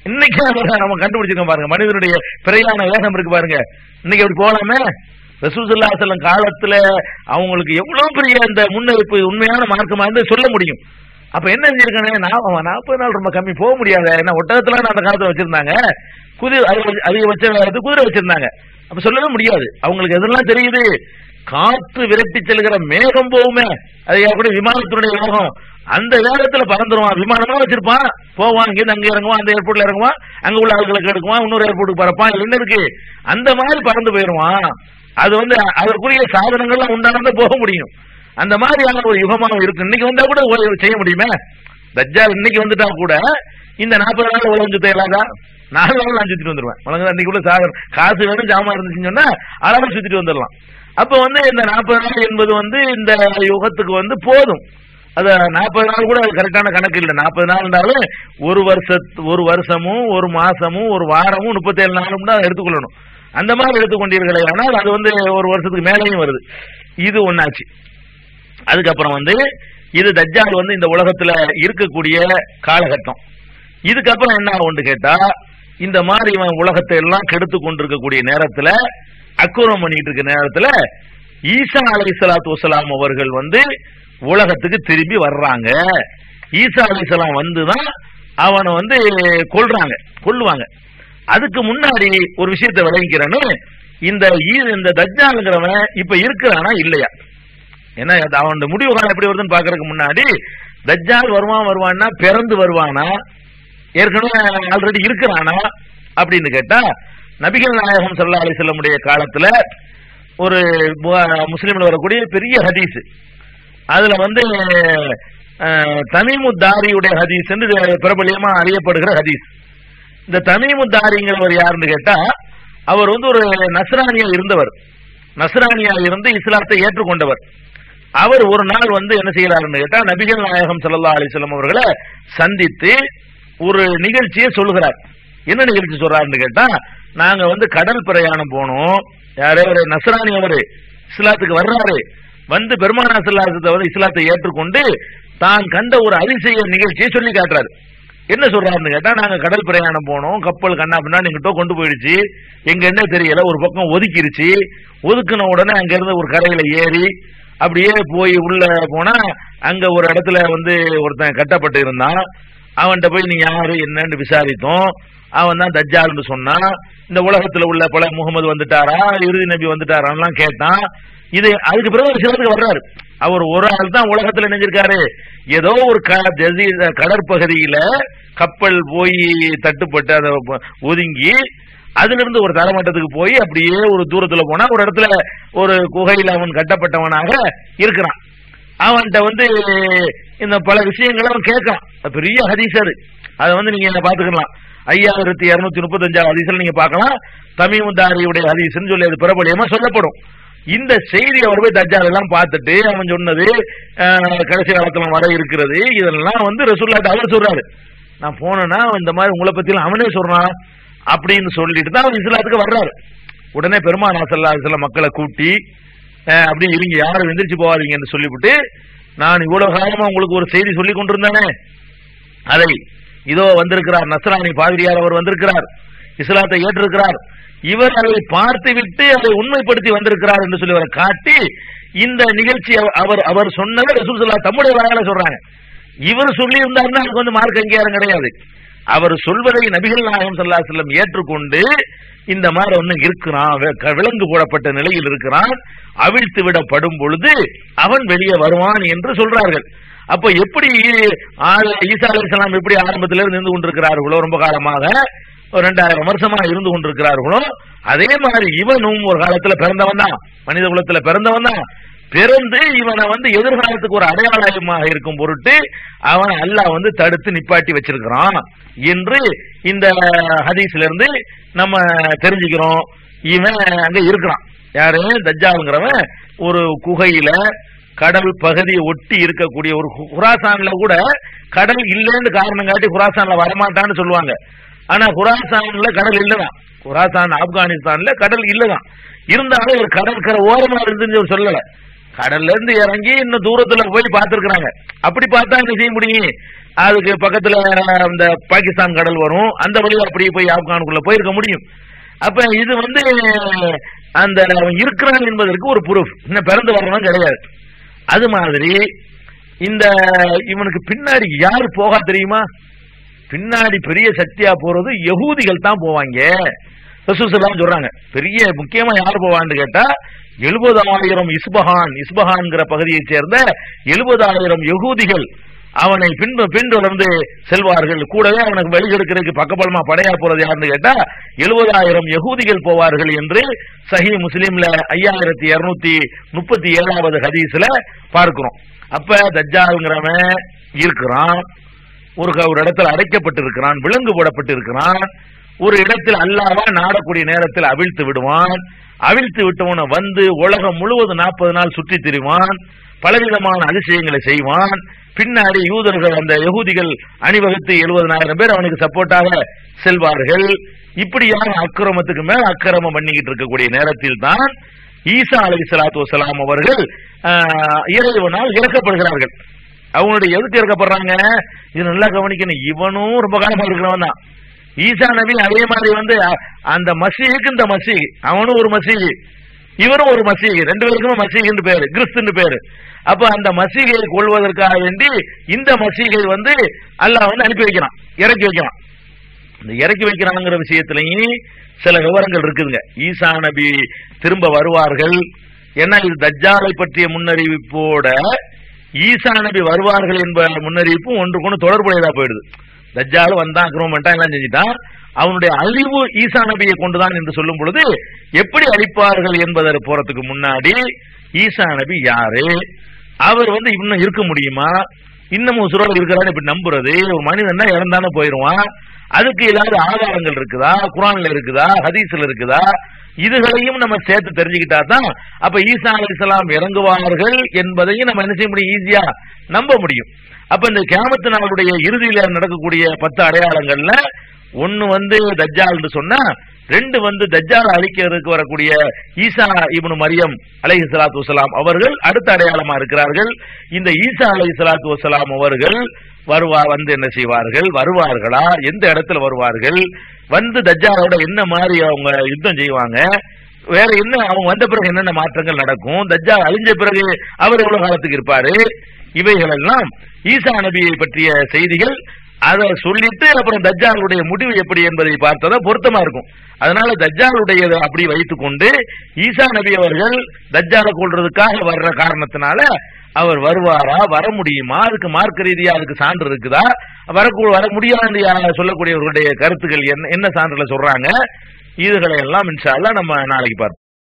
இன்னைக்கு நம்ம கண்டுபிடிச்சிருக்கோம் பாருங்க, மனிதனுடைய பிறையான வேகம் இருக்கு பாருங்க, இன்னைக்கு அப்படி போகலாமே. ரசூல் ஸல்லல்லாஹு அலைஹி வஸல்லம் காலத்துல அவங்களுக்கு எவ்வளவு பெரிய அந்த முன்னறிப்பு உண்மையான மார்க்கமா இருந்து சொல்ல முடியும். அப்ப என்ன செஞ்சிருக்காங்க, 40 நாள் ரொம்ப கம்மி போக முடியாது. ஏன்னா ஒட்டகத்துல அந்த காலத்துல வச்சிருந்தாங்க, அதிகபட்ச குதிரை வச்சிருந்தாங்க. அப்ப சொல்லவே முடியாது. அவங்களுக்கு எதெல்லாம் தெரியுது, காற்று விரட்டி செல்கிற மேகம் போகுமே, அது எப்படி விமானத்தினுடைய வேகம், அந்த வேகத்துல பறந்துருவான். விமானமா வச்சிருப்பான், போவான், இங்க அங்க இறங்குவான், அந்த ஏர்போர்ட்ல இறங்குவான், அங்க உள்ள ஆட்களுக்கு எடுக்குவான், இன்னொரு ஏர்போர்ட்டுக்கு பறப்பான், என்ன இருக்கு அந்த மாதிரி பறந்து போயிருவான். அது வந்து அதற்குரிய சாதனங்கள்லாம் உண்டானதான் போக முடியும். அந்த மாதிரியான ஒரு யுகமாக இருக்கு. இன்னைக்கு வந்தா கூட செய்ய முடியுமே, தஜ்ஜால் இன்னைக்கு வந்துட்டா கூட இந்த 40 நாள் உலகம் சுத்த இயலாதா? 4 நாள் நான் சுத்திட்டு வந்துருவேன். உலகம் அன்னைக்கு கூட காசு வேணும் ஜாமா இருந்துச்சுன்னு சொன்னா அழகா சுத்திட்டு வந்துடலாம். அப்ப இந்த 40 நாள் என்பது இந்த யுகத்துக்கு போதும். அது 40 நாள் கூட கரெக்டான கணக்கு இல்லை. 40 நாள்னாலும் ஒரு வருஷமும் ஒரு மாசமும் ஒரு வாரமும் 37 நாளும் தான் எடுத்துக்கொள்ளணும். அந்த மாதிரி எடுத்துக்கொண்டீர்களே ஆனால் அது ஒரு வருஷத்துக்கு மேலேயும் வருது. இது ஒன்னாச்சு. அதுக்கப்புறம் இது தஜ்ஜால் இந்த உலகத்துல இருக்கக்கூடிய காலகட்டம். இதுக்கப்புறம் என்ன ஒன்று கேட்டா, இந்த மாதிரி இவன் உலகத்தை எல்லாம் கெடுத்து கொண்டிருக்கக்கூடிய நேரத்துல, அக்குரம் பண்ணிட்டு இருக்க நேரத்துல ஈசா அலைஹிஸ்ஸலாத்து வஸ்ஸலாம் அவர்கள் உலகத்துக்கு திரும்பி வர்றாங்க. ஈசா அலைஹிஸ்ஸலாம் வந்துதான் அவனை கொல்லுவாங்க. அதுக்கு முன்னாடி ஒரு விஷயத்தை விளங்கிக்கிறேன்னு, இந்த தஜ்ஜாலுங்கிறவன் இப்ப இருக்கிறானா இல்லையா? ஏன்னா அவன் முடிவு காலம் எப்படி வருதுன்னு பாக்குறதுக்கு முன்னாடி தஜ்ஜால் வருவான்னா பிறந்து வருவானா, ஏற்கனவே ஆல்ரெடி இருக்கிறானா அப்படின்னு கேட்டா, நபிகள் நாயகம் ஸல்லல்லாஹு அலைஹி வஸல்லம் காலத்துல ஒரு முஸ்லிம்ல வரக்கூடிய பெரிய ஹதீஸ், அதுல தமீமுத்தாரியுடைய ஹதீஸ் என்று பிரபலியமா அறியப்படுகிற ஹதீஸ். இந்த தமீமுத்தாரிங்கிறவர் யாருன்னு கேட்டா, அவர் ஒரு நஸ்ரானியா இருந்தவர். நஸ்ரானியா இருந்து இஸ்லாத்தை ஏற்றுக்கொண்டவர். அவர் ஒரு நாள் என்ன செய்யறாருன்னு கேட்டா, நபிகள் நாயகம் ஸல்லல்லாஹு அலைஹி வஸல்லம் அவர்களை சந்தித்து ஒரு நிகழ்ச்சியை சொல்லுகிறார். என்ன நிகழ்ச்சி சொல்றாருன்னு கேட்டா, நாங்க கடல் பிரயாணம் போனோம். யாரே ஒரு நஸ்ரானி அவரு இஸ்லாத்துக்கு வர்றாரு, பெருமானார் ஸல்லல்லாஹு அலைஹி வஸல்லம் இஸ்லாத்தை ஏற்றுக்கொண்டு தான் கண்ட ஒரு அதிசய நிகழ்ச்சியை சொல்லி காட்டுறாரு. என்ன சொல்றாருன்னு கேட்டா, நாங்க கடல் பிரயாணம் போனோம், கப்பல் கண்ணா பின்னா எங்கிட்ட கொண்டு போயிடுச்சு, எங்க என்ன தெரியல, ஒரு பக்கம் ஒதுக்கிருச்சு. ஒதுக்குன உடனே அங்க இருந்து ஒரு கரையில ஏறி அப்படியே போய் உள்ள போனா, அங்க ஒரு இடத்துல ஒருத்தன் கட்டப்பட்டு இருந்தான். அவன்கிட்ட போய் நீ யாரு என்னன்னு விசாரித்தோம். அவன் தான் தஜ்ஜால்னு சொன்னான். இந்த உலகத்துல உள்ள பல முகமது வந்துட்டாரா, இறுதி நபி வந்துட்டாரான்லாம் கேட்டான். அதுக்கு பிறகு ஒரு சிலருக்கு வர்றாரு. அவர் ஒரு ஆள் தான் உலகத்துல நினைஞ்சிருக்காரு. ஏதோ ஒரு கடற்பகுதியில கப்பல் போய் தட்டுப்பட்டு அதை ஒதுங்கி அதுல இருந்து ஒரு தரமட்டத்துக்கு போய் அப்படியே ஒரு தூரத்துல போனா ஒரு இடத்துல ஒரு குகையில அவன் கட்டப்பட்டவனாக இருக்கிறான். அவன்கிட்ட இந்த பல விஷயங்களை அவன் கேட்கறான். பெரிய ஹதீஸ் அது. அதை நீங்க பாத்துக்கலாம். 5235 ஹதீஸ்ல நீங்க பார்க்கலாம். தமீமுத்தாரியுடைய ஹதீஸ்ன்னு சொல்லி அது பிரபலியமா சொல்லப்படும். இந்த செய்தி அவர் போய் தஜ்ஜால் எல்லாம் பார்த்துட்டு அவன் சொன்னது கடைசி காலத்துல வர இருக்கிறது, இதெல்லாம் ரசூலுல்லாஹ் அவர் சொல்றாரு. நான் போனேன்னா இந்த மாதிரி உங்களை பத்தி அவனே சொல்றான் அப்படின்னு சொல்லிட்டு தான் அவன் இஸ்லாத்துக்கு வர்றாரு. உடனே பெருமானார் ஸல்லல்லாஹு அலைஹி வஸல்லம் மக்களை கூட்டி அப்படி இருங்க, யாரும் எந்திரிச்சு போவாதீங்கன்னு சொல்லிவிட்டு, நான் இவ்வளவு காலமா உங்களுக்கு ஒரு செய்தி சொல்லி கொண்டிருந்தானே, அதை இதோ வந்திருக்கிறார் நஸ்ரானி பாதிரியார், அவர் வந்திருக்கிறார், இஸ்லாத்தை ஏற்றிருக்கிறார், இவர் அதை பார்த்து விட்டு அதை உண்மைப்படுத்தி வந்திருக்கிறார் என்று சொல்லி அவரை காட்டி, இந்த நிகழ்ச்சி அவர் சொன்னதை ரசூல் ஸல்லல்லாஹு தம்முடைய வாயால சொல்றாங்க. இவர் சொல்லி இருந்தாருன்னா அதுக்கு மார்க் அங்கீகாரம் கிடையாது. அவர் சொல்வதை நபிகள் நாயகம் ஸல்லல்லாஹு அலைஹி வஸல்லம் ஏற்றுக்கொண்டு இந்த மாதிரி இருக்கிறான், விலங்கு போடப்பட்ட நிலையில் இருக்கிறான், அவிழ்த்து விடப்படும் பொழுது அவன் வெளியே வருவான் என்று சொல்றார்கள். அப்ப எப்படி ஈசா அலைஹிஸ்ஸலாம் எப்படி ஆரம்பத்திலிருந்து இருந்து கொண்டிருக்கிறார்களோ, ரொம்ப காலமாக 2000 வருஷமா இருந்து கொண்டிருக்கிறார்களோ, அதே மாதிரி இவனும் ஒரு காலத்துல பிறந்தவன் தான், மனித குலத்துல பிறந்தவன் தான். பிறந்து இவனை எதிர்காலத்துக்கு ஒரு அடையாளமாக இருக்கும் பொருட்டு அவன் அல்லாஹ் தடுத்து நிப்பாட்டி வச்சிருக்கிறான் என்று இந்த ஹதீஸ்ல இருந்து நம்ம தெரிஞ்சுக்கிறோம். இவன் அங்க இருக்கிறான். யாரு? தஜ்ஜால்ங்கிறவன் ஒரு குகையில கடல் பகுதியை ஒட்டி இருக்கக்கூடிய ஒரு குராசான்ல கூட கடல் இல்லைன்னு காரணம் காட்டி குராசான்ல வரமாட்டான்னு சொல்லுவாங்க. ஆனா குராசான்ல கடல் இல்லதான். குராசான் ஆப்கானிஸ்தான்ல கடல் இல்லதான். இருந்தாலும் ஒரு கடற்கரை ஓரமா இருந்துன்னு சொல்லல. கடல்ல இருந்து இறங்கி இன்னும் தூரத்துல போய் பார்த்திருக்கிறாங்க. அப்படி பார்த்தா என்ன செய்ய முடியும்? அதுக்கு பக்கத்துல அந்த பாகிஸ்தான் கடல் வரும், அந்த வழியா அப்படியே போய் ஆப்கானுக்குள்ள போயிருக்க முடியும். அப்ப இது அந்த இருக்கிறான் என்பதற்கு ஒரு ப்ரூஃப். இன்னும் பிறந்து வரணும் கிடையாது. அது மாதிரி இந்த இவனுக்கு பின்னாடி யாரு போகா தெரியுமா? பின்னாடி பெரிய சக்தியா போறது யகூதிகள் தான் போவாங்க. ரசூல் ஸல்லல்லாஹு சொல்றாங்க. பெரிய முக்கியமா யார் போவான்னு கேட்டா 70,000 இஸ்பஹான்ங்கிற பகுதியை சேர்ந்த 70,000 யகூதிகள் அவனை பின்தொடர்ந்து செல்வார்கள். கூடவே அவனுக்கு வெளியெடுக்கிறதுக்கு பக்கபலமா படையா போறது யாருன்னு கேட்டா 70,000 யகூதிகள் போவார்கள் என்று சஹீஹ் முஸ்லிம்ல 5237வது ஹதீஸ்ல பார்க்கிறோம். அப்ப தஜ்ஜால்ங்கிறவன் இருக்கிறான். ஒரு இடத்துல அடைக்கப்பட்டிருக்கிறான், விலங்கு போடப்பட்டிருக்கிறான். ஒரு இடத்தில் அல்லாஹ்வா நாடக்கூடிய நேரத்தில் அவிழ்த்து விடுவான். அவிழ்த்து விட்டவன வந்து உலகம் முழுவதும் 40 நாள் சுற்றி திரிவான், பலவிதமான அதிசயங்களை செய்வான். பின்னாடி யூதர்கள், அந்த யகூதிகள் அணிவகுத்து 70,000 பேர் அவனுக்கு சப்போர்ட்டாக செல்வார்கள். இப்படியான அக்கிரமத்துக்கு மேல அக்கிரமம் பண்ணிக்கிட்டு இருக்கக்கூடிய நேரத்தில் தான் ஈசா அலைஹிஸ்ஸலாத்து வஸ்ஸலாம் அவர்கள் இறைவனால் இறக்கப்படுகிறார்கள். அவங்களுடைய எதுக்கு இறக்கப்படுறாங்க? இது நல்லா கவனிக்கணும். இவனும் ரொம்ப காலமா இருக்கிறவன் தான். ஈசா நபி அதே மாதிரி வந்து அந்த மசீஹுக்கு இந்த மசீஹ், அவனும் ஒரு மசீஹ், இவரும் ஒரு மசீஹ், 2 பேருக்குமே மசீஹ்னு பேரு, கிறிஸ்துன்னு பேரு. அப்ப அந்த மசீகை கொள்வதற்காக வேண்டி இந்த மசீகை வந்து அல்லாஹ் வந்து அனுப்பி வைக்கிறான், இறக்கி வைக்கிறான். இந்த இறக்கி வைக்கிறாங்கிற விஷயத்திலையும் சில விவரங்கள் இருக்குதுங்க. ஈசா நபி திரும்ப வருவார்கள், ஏன்னா இது தஜ்ஜாலை பற்றிய முன்னறிவிப்போட ஈசா நபி வருவார்கள் என்ப முன்னறிவிப்பும் ஒன்றுக்கு ஒன்று தொடர்புடையதா போயிடுது. தஜ்ஜால் வந்தான், அக்ரமண்டா எல்லாம் செஞ்சுட்டான், அவனுடைய அழிவு ஈசா நபியை கொண்டுதான் என்று சொல்லும் பொழுது எப்படி அழிப்பார்கள் என்பதை போறதுக்கு முன்னாடி ஈசா நபி யாரு, அவர் வந்து இன்னும் இருக்க முடியுமா, இன்னமும் உசுரோடு இருக்கிறான்னு இப்படி நம்புறது, ஒரு மனிதன் தான் இறந்தானே போயிருவான், அதுக்கு ஏதாவது ஆதாரங்கள் இருக்குதா, குர்ஆன்ல இருக்குதா, ஹதீஸ்ல இருக்குதா, இதுகளையும் நம்ம சேர்த்து தெரிஞ்சுக்கிட்டா தான் அப்ப ஈசா அலைஹிஸ்ஸலாம் இறங்குவார்கள் என்பதையும் நம்ம என்ன செய்ய முடியும், ஈஸியா நம்ப முடியும். அப்ப இந்த கியாமத் நாளுடைய இறுதியில நடக்கக்கூடிய 10 அடையாளங்கள்ல ஒன்னு வந்து தஜ்ஜால் என்று சொன்னா, 2 வந்து தஜ்ஜால் அழிக்கிறதுக்கு வரக்கூடிய ஈசா இப்னு மரியம் அலைஹிஸ்ஸலாத்து வஸ்ஸலாம் அவர்கள் அடுத்த அடையாளமா இருக்கிறார்கள். இந்த ஈசா அலைஹிஸ்ஸலாத்து வஸ்ஸலாம் அவர்கள் வந்து என்ன செய்வார்கள், வருவார்களா, எந்த இடத்துல வருவார்கள், வந்து தஜ்ஜாலோட என்ன மாதிரி அவங்க யுத்தம் செய்வாங்க, வேற என்ன அவங்க வந்த பிறகு என்னென்ன மாற்றங்கள் நடக்கும், தஜ்ஜால் அழிஞ்ச பிறகு அவர் எவ்வளவு காலத்துக்கு இருப்பாரு, இவைகள் எல்லாம் ஈசா நபியை பற்றிய செய்திகள். அதை சொல்லிட்டு அப்புறம் தஜ்ஜாலுடைய முடிவு எப்படி என்பதை பார்த்ததா பொருத்தமா இருக்கும். அதனால தஜ்ஜாலுடைய அப்படி வைத்துக் கொண்டு ஈசா நபி அவர்கள் தஜ்ஜாலை கொள்றதுக்காக வர்ற காரணத்தினால அவர் வருவாரா, வர முடியுமா, அதுக்கு மார்க்க ரீதியா அதுக்கு சான்று இருக்குதா, வர முடியாது சொல்லக்கூடியவர்களுடைய கருத்துக்கள் என்ன சான்றுல சொல்றாங்க, இதுகளை எல்லாம் இன்ஷா அல்லாஹ் நம்ம நாளைக்கு பார்ப்போம்.